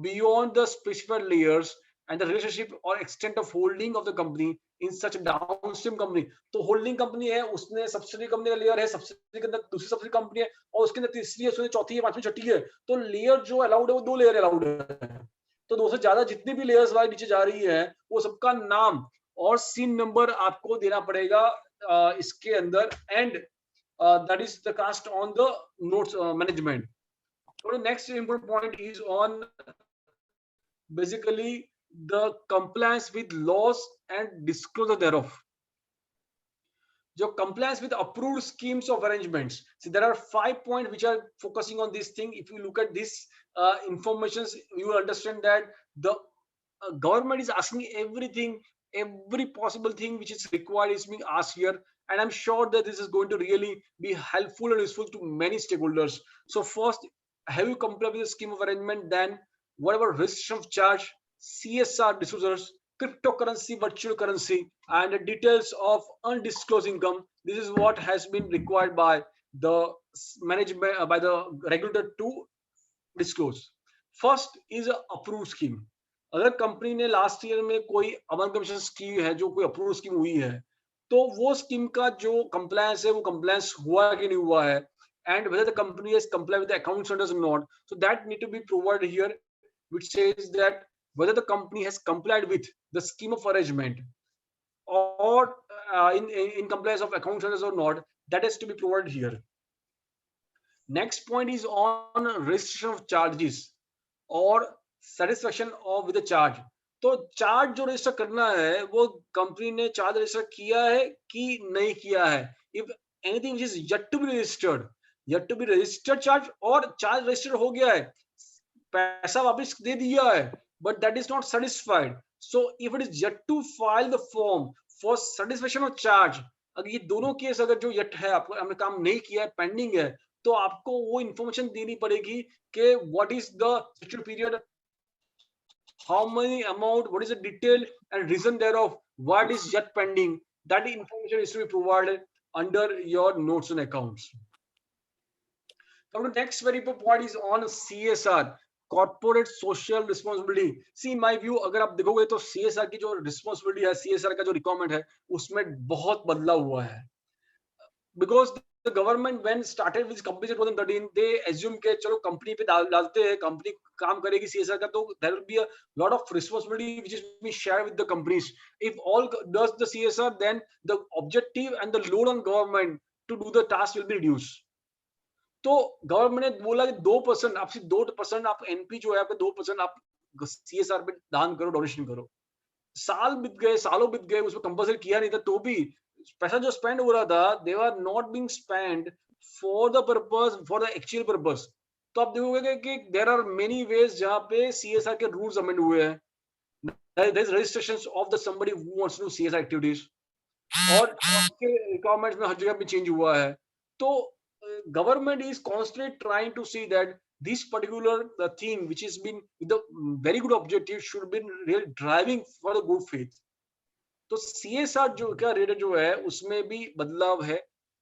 beyond the specified layers and the relationship or extent of holding of the company in such a downstream company. तो holding company है, उसने subsidy company का layer है, subsidy के अंदर दूसरी subsidy company है और उसके अंदर तीसरी है, उसमें चौथी है, पांचवी, छठी है, तो लेयर जो अलाउड है वो 2 लेयर अलाउड है. तो 2 से ज्यादा जितनी भी लेयर्स वाली नीचे जा रही है वो सबका नाम और सीन नंबर आपको देना पड़ेगा इसके अंदर. And that is the cost on the notes management. So the next important point is on basically the compliance with laws and disclosure thereof. जो compliance with approved schemes of arrangements. See, there are 5 points which are focusing on this thing. If you look at this information, you will understand that the government is asking everything, every possible thing which is required is being asked here. And I'm sure that this is going to really be helpful and useful to many stakeholders. So first, have you complied with the scheme of arrangement? Then whatever restriction of charge, CSR disclosures, cryptocurrency, virtual currency, and the details of undisclosed income. This is what has been required by the management, by the regulator to disclose. First is a approved scheme. अगर company ने last year में कोई अमलकमिशन scheme है, जो कोई approve scheme हुई है, तो वो स्कीम का जो कंप्लायंस है, वो कंप्लायंस हुआ कि नहीं हुआ है, and whether the company has complied with the account standards or not. So that need to be provided here, which says that whether the company has complied with the scheme of arrangement or in compliance of account standards or not, that has to be provided here. Next point is on registration of charges or satisfaction of with the charge. तो charge जो register करना है, वो company ने charge register किया है कि नहीं किया है. If anything which is yet to be registered charge, और चार्ज रजिस्टर हो गया है, पैसा वापस दे दिया है, but that is not satisfied. So if it is yet to file the form for satisfaction of charge, अगर ये दोनों केस अगर जो yet है, आपको हमने काम नहीं किया है, पेंडिंग है, तो आपको वो इंफॉर्मेशन देनी पड़ेगी कि what is the statutory period, how many amount, what is the detail and reason thereof, what is yet pending. That information is to be provided under your notes and accounts. Come to the next very important point is on CSR, corporate social responsibility. See, in my view, अगर आप देखोगे तो CSR की जो responsibility है, CSR का जो requirement है, उसमें बहुत बदलाव हुआ है. Because the government when started with companies in 2013, they assume के चलो company पे डालते हैं, company काम करेगी CSR का, तो there will be a lot of responsibility which is being shared with the companies. If all does the CSR, then the objective and the load on government to do the task will be reduced. तो government ने बोला कि 2%, आप सिर्फ 2% आप NP जो है आपका 2% आप सीएसआर पे दान करो, डोनेशन करो. साल बीत गए, सालों बीत गए, उसमें कंपल्सरी किया नहीं था, तो भी पैसा जो स्पेंड हो रहा था, they are not being spend for the purpose, for the actual purpose. तो आप देखोगे कि देयर आर मेनी वेज जहां पे सीएसआर के रूल्स अमेंड हुए हैं. There is registrations of the somebody who wants to do CSR activities, और आपके रिक्वायरमेंट्स में हर जगह पे चेंज हुआ है. तो government is constantly trying to see that this particular thing which has been with the very good objective should be really driving for the good faith. तो CSR जो क्या रेट जो है उसमें भी बदलाव है.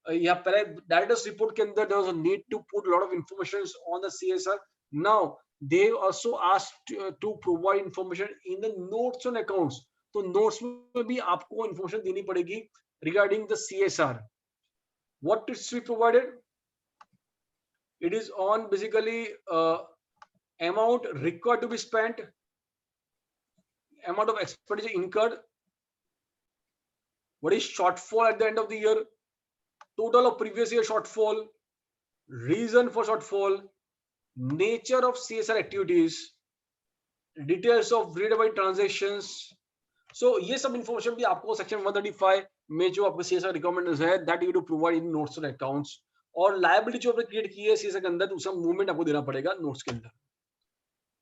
यहाँ पहले डायरेक्टर्स रिपोर्ट के अंदर there was a need to put a lot of information on the CSR. Now they also asked to provide information in the notes on accounts. तो notes में भी आपको information देनी पड़ेगी regarding the CSR. What is to be provided? It is on basically amount required to be spent, amount of expenditure incurred, what is shortfall at the end of the year, total of previous year shortfall, reason for shortfall, nature of CSR activities, details of read-about transactions. So ये सब information भी आपको section 135 में जो आपको CSR requirements है, that you to provide in notes and accounts. और liability जो आपने क्रिएट की है सीएसआर के अंदर, तो उसका मूवमेंट आपको देना पड़ेगा नोट्स के अंदर.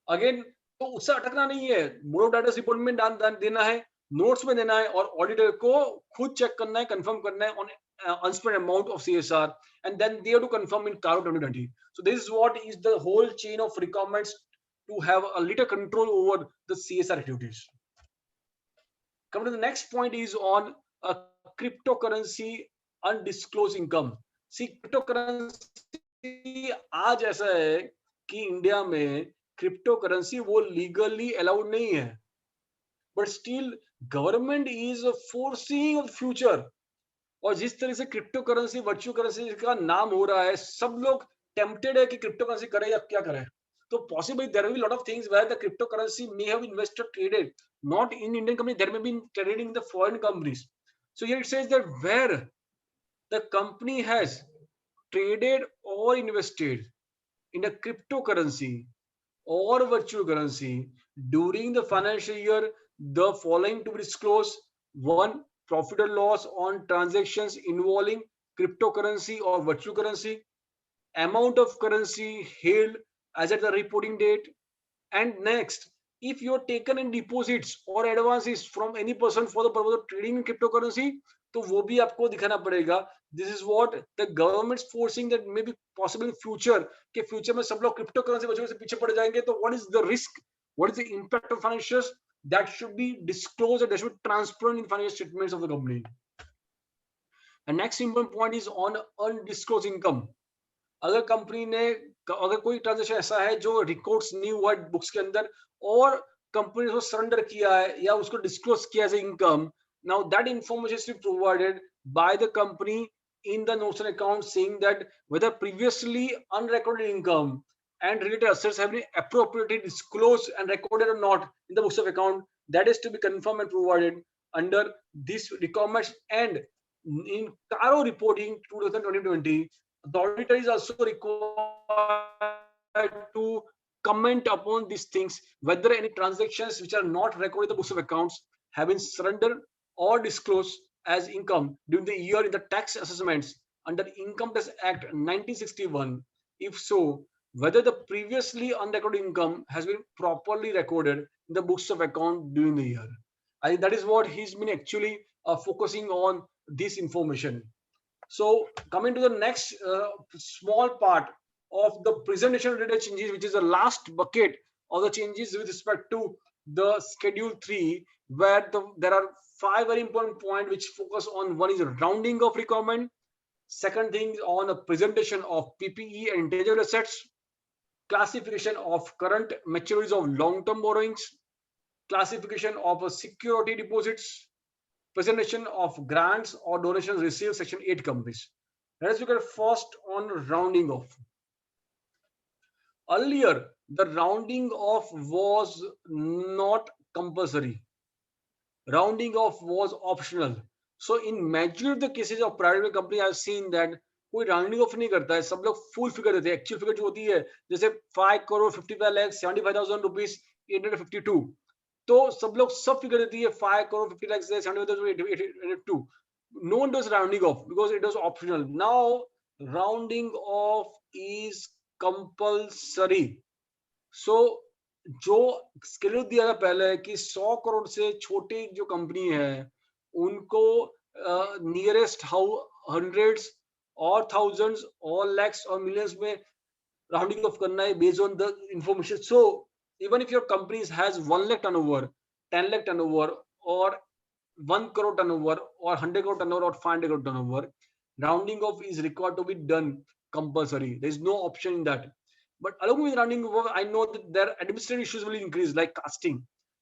अगेन तो उससे अटकना नहीं है, बोर्ड ऑफ डायरेक्टर्स रिपोर्ट में देना है, नोट्स में देना है, और ऑडिटर को खुद चेक करना है, कंफर्म करना है on unspent amount of CSR, and then they have to confirm in card 2020. So this is what is the whole chain of requirements to have a little control over the CSR activities. Come to the next point is on cryptocurrency undisclosed income. See crypto currency आज ऐसा है कि India में crypto currency वो legally allowed नहीं है, but still government is forcing of future. और जिस तरह से क्रिप्टो करेंसी, वर्चुअल करेंसी का नाम हो रहा है, सब लोग टेम्प्टेड है कि क्रिप्टो करेंसी करें या क्या करें. तो possible there will be lot of things where the crypto currency may have invested traded not in Indian company, there may be traded in the foreign companies. So here it says that where the company has traded or invested in a cryptocurrency or virtual currency during the financial year, the following to be disclosed: 1, profit or loss on transactions involving cryptocurrency or virtual currency, amount of currency held as at the reporting date, and next, if you are taken in deposits or advances from any person for the purpose of trading in cryptocurrency, तो वो भी आपको दिखाना पड़ेगा. This is what the government forcing that may be possible in future, के future में सब लोग क्रिप्टो करेंसी वजह से पीछे पड़ जाएंगे. तो what is the risk, what is the impact of financials, that should be disclosed and that should be transparent in financial statements of the company. And next important point is on undisclosed income. अगर company ने अगर कोई transaction ऐसा है जो records नहीं हुआ books के अंदर और कंपनी ने उसको सरेंडर किया है या उसको डिस्क्लोज किया as income, now that information is provided by the company in the notes and account, saying that whether previously unrecorded income and related assets have been appropriately disclosed and recorded or not in the books of account, that is to be confirmed and provided under these requirements. And in Caro reporting 2020, the auditor is also required to comment upon these things, whether any transactions which are not recorded in the books of accounts have been surrendered or disclosed as income during the year in the tax assessments under Income Tax Act 1961. If so, whether the previously unrecorded income has been properly recorded in the books of account during the year. I think that is what he's been actually focusing on, this information. So coming to the next small part of the presentation related changes, which is the last bucket of the changes with respect to the Schedule 3, where there are 5 very important points which focus on. One is rounding of requirement. Second thing on the presentation of PPE and intangible assets, classification of current maturities of long-term borrowings, classification of security deposits, presentation of grants or donations received, Section 8 companies. Let us look at first on rounding off. Earlier, the rounding off was not compulsory. Rounding off was optional. So in majority of the cases of private company, I have seen that कोई rounding off नहीं करता है, सब लोग full figure देते हैं. Actual figure जो होती है, जैसे 5 crore 55 lakh 75,000 rupees 852, तो सब लोग सब figure देती है 5 crore 50 lakh 75,882. No one does rounding off because it was optional. Now rounding off is compulsory. So जो स्केड्यूल दिया था पहले कि 100 करोड़ से छोटी जो कंपनी है उनको नियरेस्ट हंड्रेड्स और थाउजेंड्स और लैक्स और मिलियंस में राउंडिंग ऑफ करना है based on the information. So even if your company has 1 lakh turnover, 10 lakh turnover और 1 crore टर्नओवर और 100 crore टर्नओवर और 500 crore turnover, rounding off is required to be done compulsory. There is no option in that. But along with rounding off, I know that their administrative issues will increase, like casting.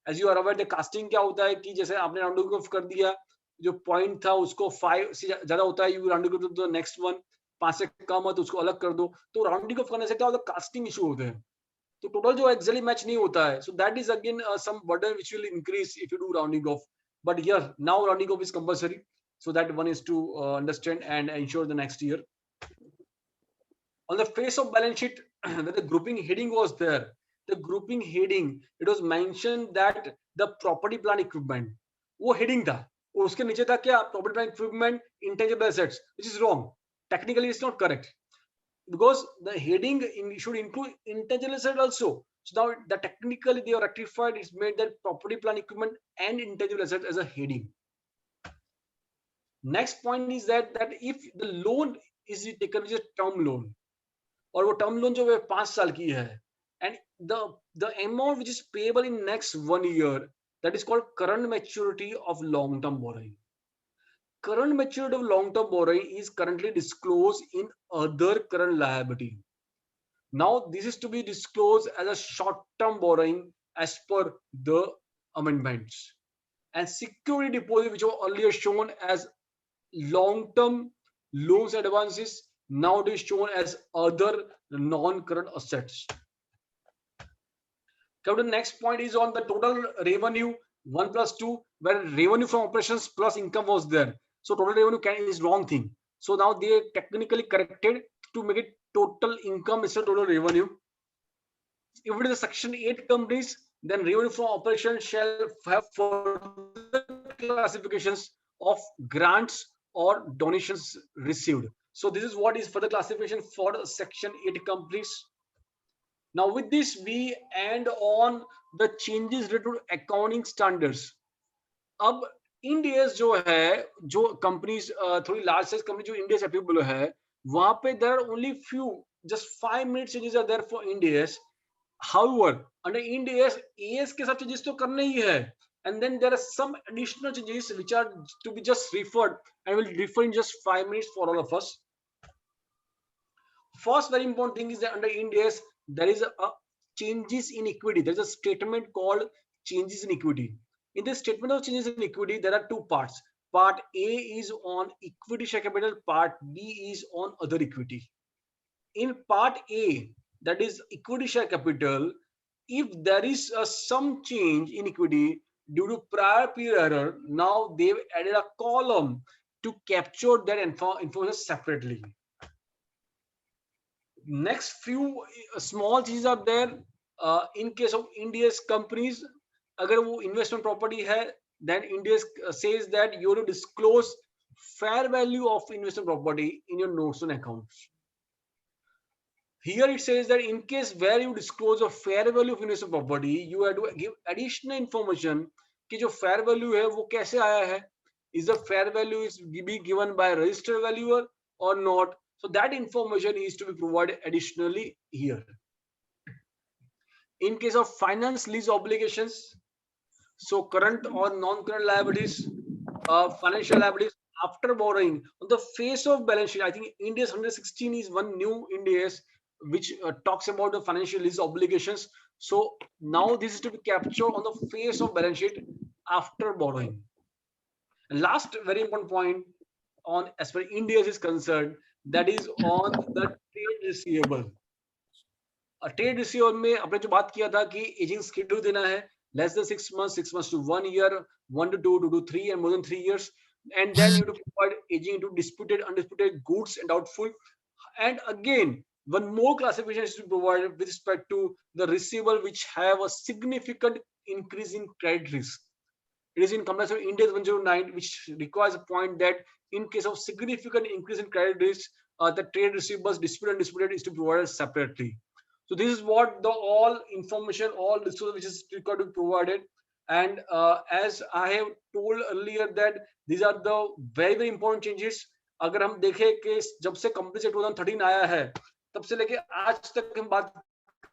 As you are aware, the casting क्या होता है कि जैसे आपने rounding off कर दिया, जो point था उसको 5 से ज़्यादा होता है, you rounding off to the next one, 5 से कम है तो उसको अलग कर दो. तो rounding off करने से क्या होता है, casting issue होते हैं. तो total जो exactly match नहीं होता है. So that is again some burden which will increase if you do rounding off. But here now rounding off is compulsory. So that one is to understand and ensure the next year. On the face of balance sheet, when the grouping heading was there, the grouping heading, it was mentioned that the property plant equipment, वो heading था, उसके नीचे था क्या, property plant equipment, intangible assets, which is wrong. Technically, it's not correct because the heading should include intangible assets also. So now the technically they are rectified. It's made that property plant equipment and intangible assets as a heading. Next point is that if the loan is taken as a term loan, और वो term loan जो है 5 साल की है, and the amount which is payable in next 1 year, that is called current maturity of long-term borrowing. Current maturity of long-term borrowing is currently disclosed in other current liability. Now this is to be disclosed as a short-term borrowing as per the amendments. And security deposit, which were earlier shown as long-term loans and advances, now it is shown as other non-current assets. Come to the next point is on the total revenue 1 plus 2, where revenue from operations plus income was there. So total revenue is wrong thing. So now they technically corrected to make it total income instead of total revenue. If it is a Section 8 companies, then revenue from operations shall have further classifications of grants or donations received. So this is what is further classification for the Section 8 companies. Now with this, we end on the changes related to accounting standards. अब Ind AS जो है, जो companies थोड़ी large size company जो Ind AS applicable है, वहां पे there are only few, just 5 minute changes are there for Indians. However, under Ind AS, AS के सब changes तो करने ही है, and then there are some additional changes which are to be just referred, and will refer in just 5 minutes for all of us. First very important thing is that under Ind AS there is a changes in equity. There is a statement called changes in equity. In this statement of changes in equity, there are two parts. Part A is on equity share capital, part B is on other equity. In part A, that is equity share capital, if there is some change in equity due to prior period error, now they've added a column to capture that information separately. Next few small changes are there. In case of India's companies, agar wo investment property hai, then India says that you have to disclose fair value of investment property in your notes and accounts. Here it says that in case where you disclose a fair value of investment property, you have to give additional information कि जो fair value है वो कैसे आया है, is the fair value is be given by a registered valuer or not. So that information is to be provided additionally here. In case of finance lease obligations, so current or non-current liabilities, financial liabilities after borrowing on the face of balance sheet, I think India's 116 is one new India's which talks about the financial lease obligations. So now this is to be captured on the face of balance sheet after borrowing. And last very important point on as far as India is concerned, that is on the trade receivable. A trade receivable में आपने जो बात किया था कि aging schedule देना है less than 6 months, 6 months to 1 year, 1 to 2 to 3, and more than 3 years, and then you have to provide aging into disputed, undisputed goods and doubtful. And again, one more classification is to be provided with respect to the receivable which have a significant increase in credit risk. It is in compliance with Ind AS 109, which requires a point that in case of significant increase in credit risk, the trade receivables disputed and disputed is to be provided separately. So this is what the all information, all resources which is required to be provided. And as I have told earlier that these are the very, very important changes. अगर हम देखें कि जब से company से 2013 आया है तब से लेके आज तक हम बात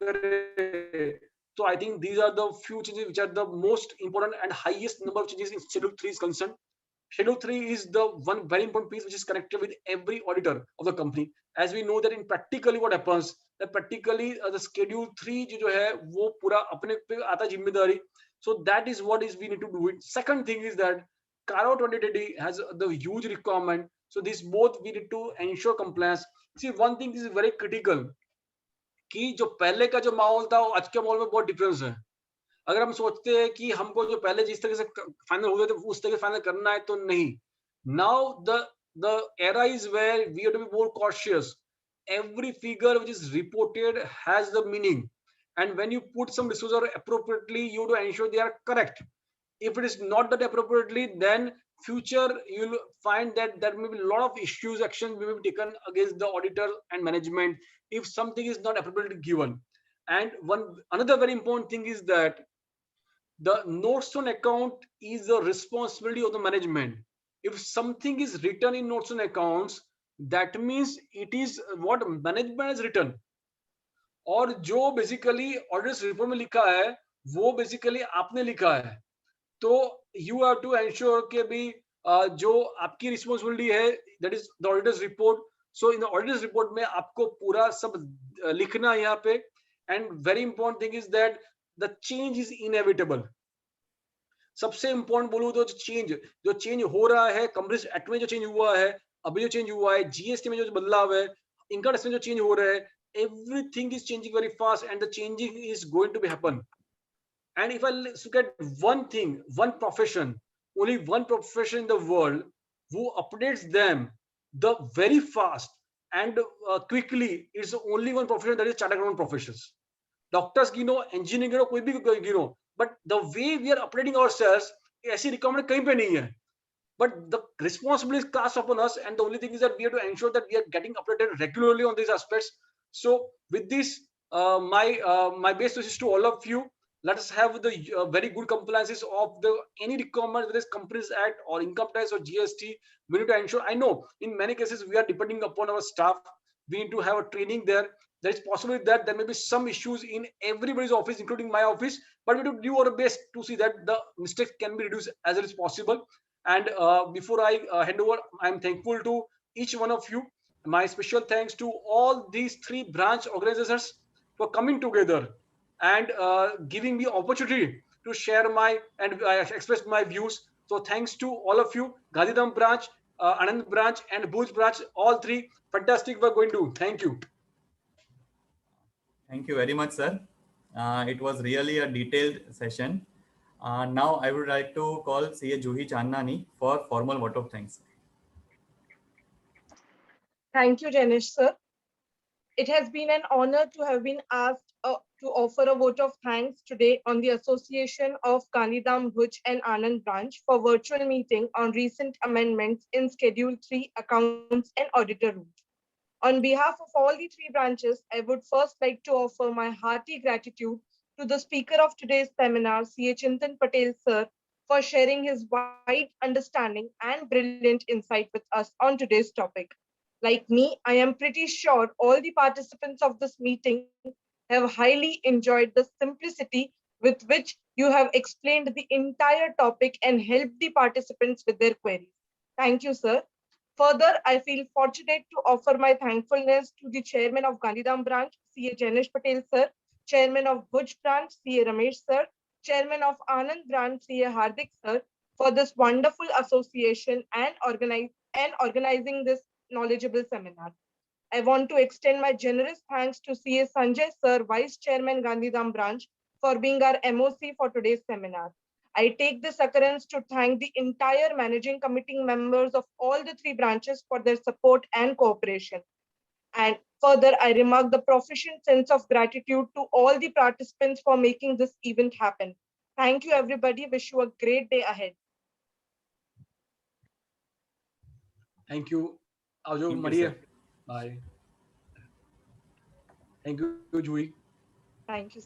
करें तो I think these are the few changes which are the most important and highest number of changes in Schedule 3 is concerned. Schedule 3 is the one very important piece which is connected with every auditor of the company. As we know that in practically what happens, that practically the Schedule 3 जो है वो पूरा अपने पे आता जिम्मेदारी. So that is what is we need to do it. Second thing is that CARO 2020 has the huge requirement. So this both we need to ensure compliance. See, one thing is very critical कि जो पहले का जो माहौल था आज के माहौल में बहुत डिफरेंस है. अगर हम सोचते हैं कि हमको जो पहले जिस तरह से फाइनल हो गए थे उस तरह से फाइनल करना है तो नहीं. Now the era is where we have to be more cautious. Every figure which is reported has the meaning, and when you put some resources appropriately, you have to ensure they are correct. If it is not that appropriately, then future you'll find that there may be a lot of issues, actions may be taken against the auditor and management if something is not appropriately given. And another very important thing is that the notes on account is the responsibility of the management. If something is written in notes on accounts, that means it is what management has written. और जो basically audit report में लिखा है वो basically आपने लिखा है. तो you have to ensure कि भी जो आपकी responsibility है, that is the auditor's report. So in the auditor's report में आपको पूरा सब लिखना है यहाँ पे. And very important thing is that the change is inevitable. सबसे important बोलूँ तो जो change हो रहा है कंपनीज एक्ट में जो change हुआ है, अभी जो change हुआ है, GST में जो बदलाव है, इनकम टैक्स में जो change हो रहा है, everything is changing very fast and the changing is going to be happen. And if I look at one thing, one profession, only one profession in the world who updates them the very fast and quickly, is only one profession, that is chartered accountant professions. Doctors गिनो, engineering गिनो, कोई भी गिनो, but the way we are updating ourselves, ऐसी requirement कहीं पे नहीं है. But the responsibility is cast upon us, and the only thing is that we have to ensure that we are getting updated regularly on these aspects. So with this, my best wishes to all of you. Let us have the very good compliances of the any requirement, whether it's Companies Act or income tax or GST. We need to ensure. I know in many cases we are depending upon our staff. We need to have a training there. there is possibility that there may be some issues in everybody's office, including my office, but we do do our best to see that the mistakes can be reduced as it is possible. And before I hand over, I'm thankful to each one of you. My special thanks to all these 3 branch organizers for coming together and giving me opportunity to share my and express my views. So thanks to all of you, Gandhidham branch, Anand branch, and Bhuj branch, all 3 fantastic work going to do. Thank you. Thank you very much, sir. It was really a detailed session. Now I would like to call CA Juhi Chandnani for formal vote of thanks. Thank you, Janish sir. It has been an honor to have been asked to offer a vote of thanks today on the Association of Gandhidham, Bhuj and Anand branch for virtual meeting on recent amendments in Schedule 3 Accounts and Auditor Rules. On behalf of all the 3 branches, I would first like to offer my hearty gratitude to the speaker of today's seminar, CA Chintan Patel sir, for sharing his wide understanding and brilliant insight with us on today's topic. Like me, I am pretty sure all the participants of this meeting have highly enjoyed the simplicity with which you have explained the entire topic and helped the participants with their queries. Thank you, sir. Further, I feel fortunate to offer my thankfulness to the chairman of Gandhidham branch, CA Janish Patel sir, chairman of Bhuj branch, CA Ramesh sir, chairman of Anand branch, CA Hardik sir, for this wonderful association and organizing this knowledgeable seminar. I want to extend my generous thanks to CA Sanjay sir, Vice Chairman Gandhidham branch, for being our MOC for today's seminar. I take this occurrence to thank the entire managing committee members of all the 3 branches for their support and cooperation. And further, I remark the proficient sense of gratitude to all the participants for making this event happen. Thank you, everybody. Wish you a great day ahead. Thank you. Ajo Thank you, Maria. sir. Bye. Thank you, Juhi. Thank you.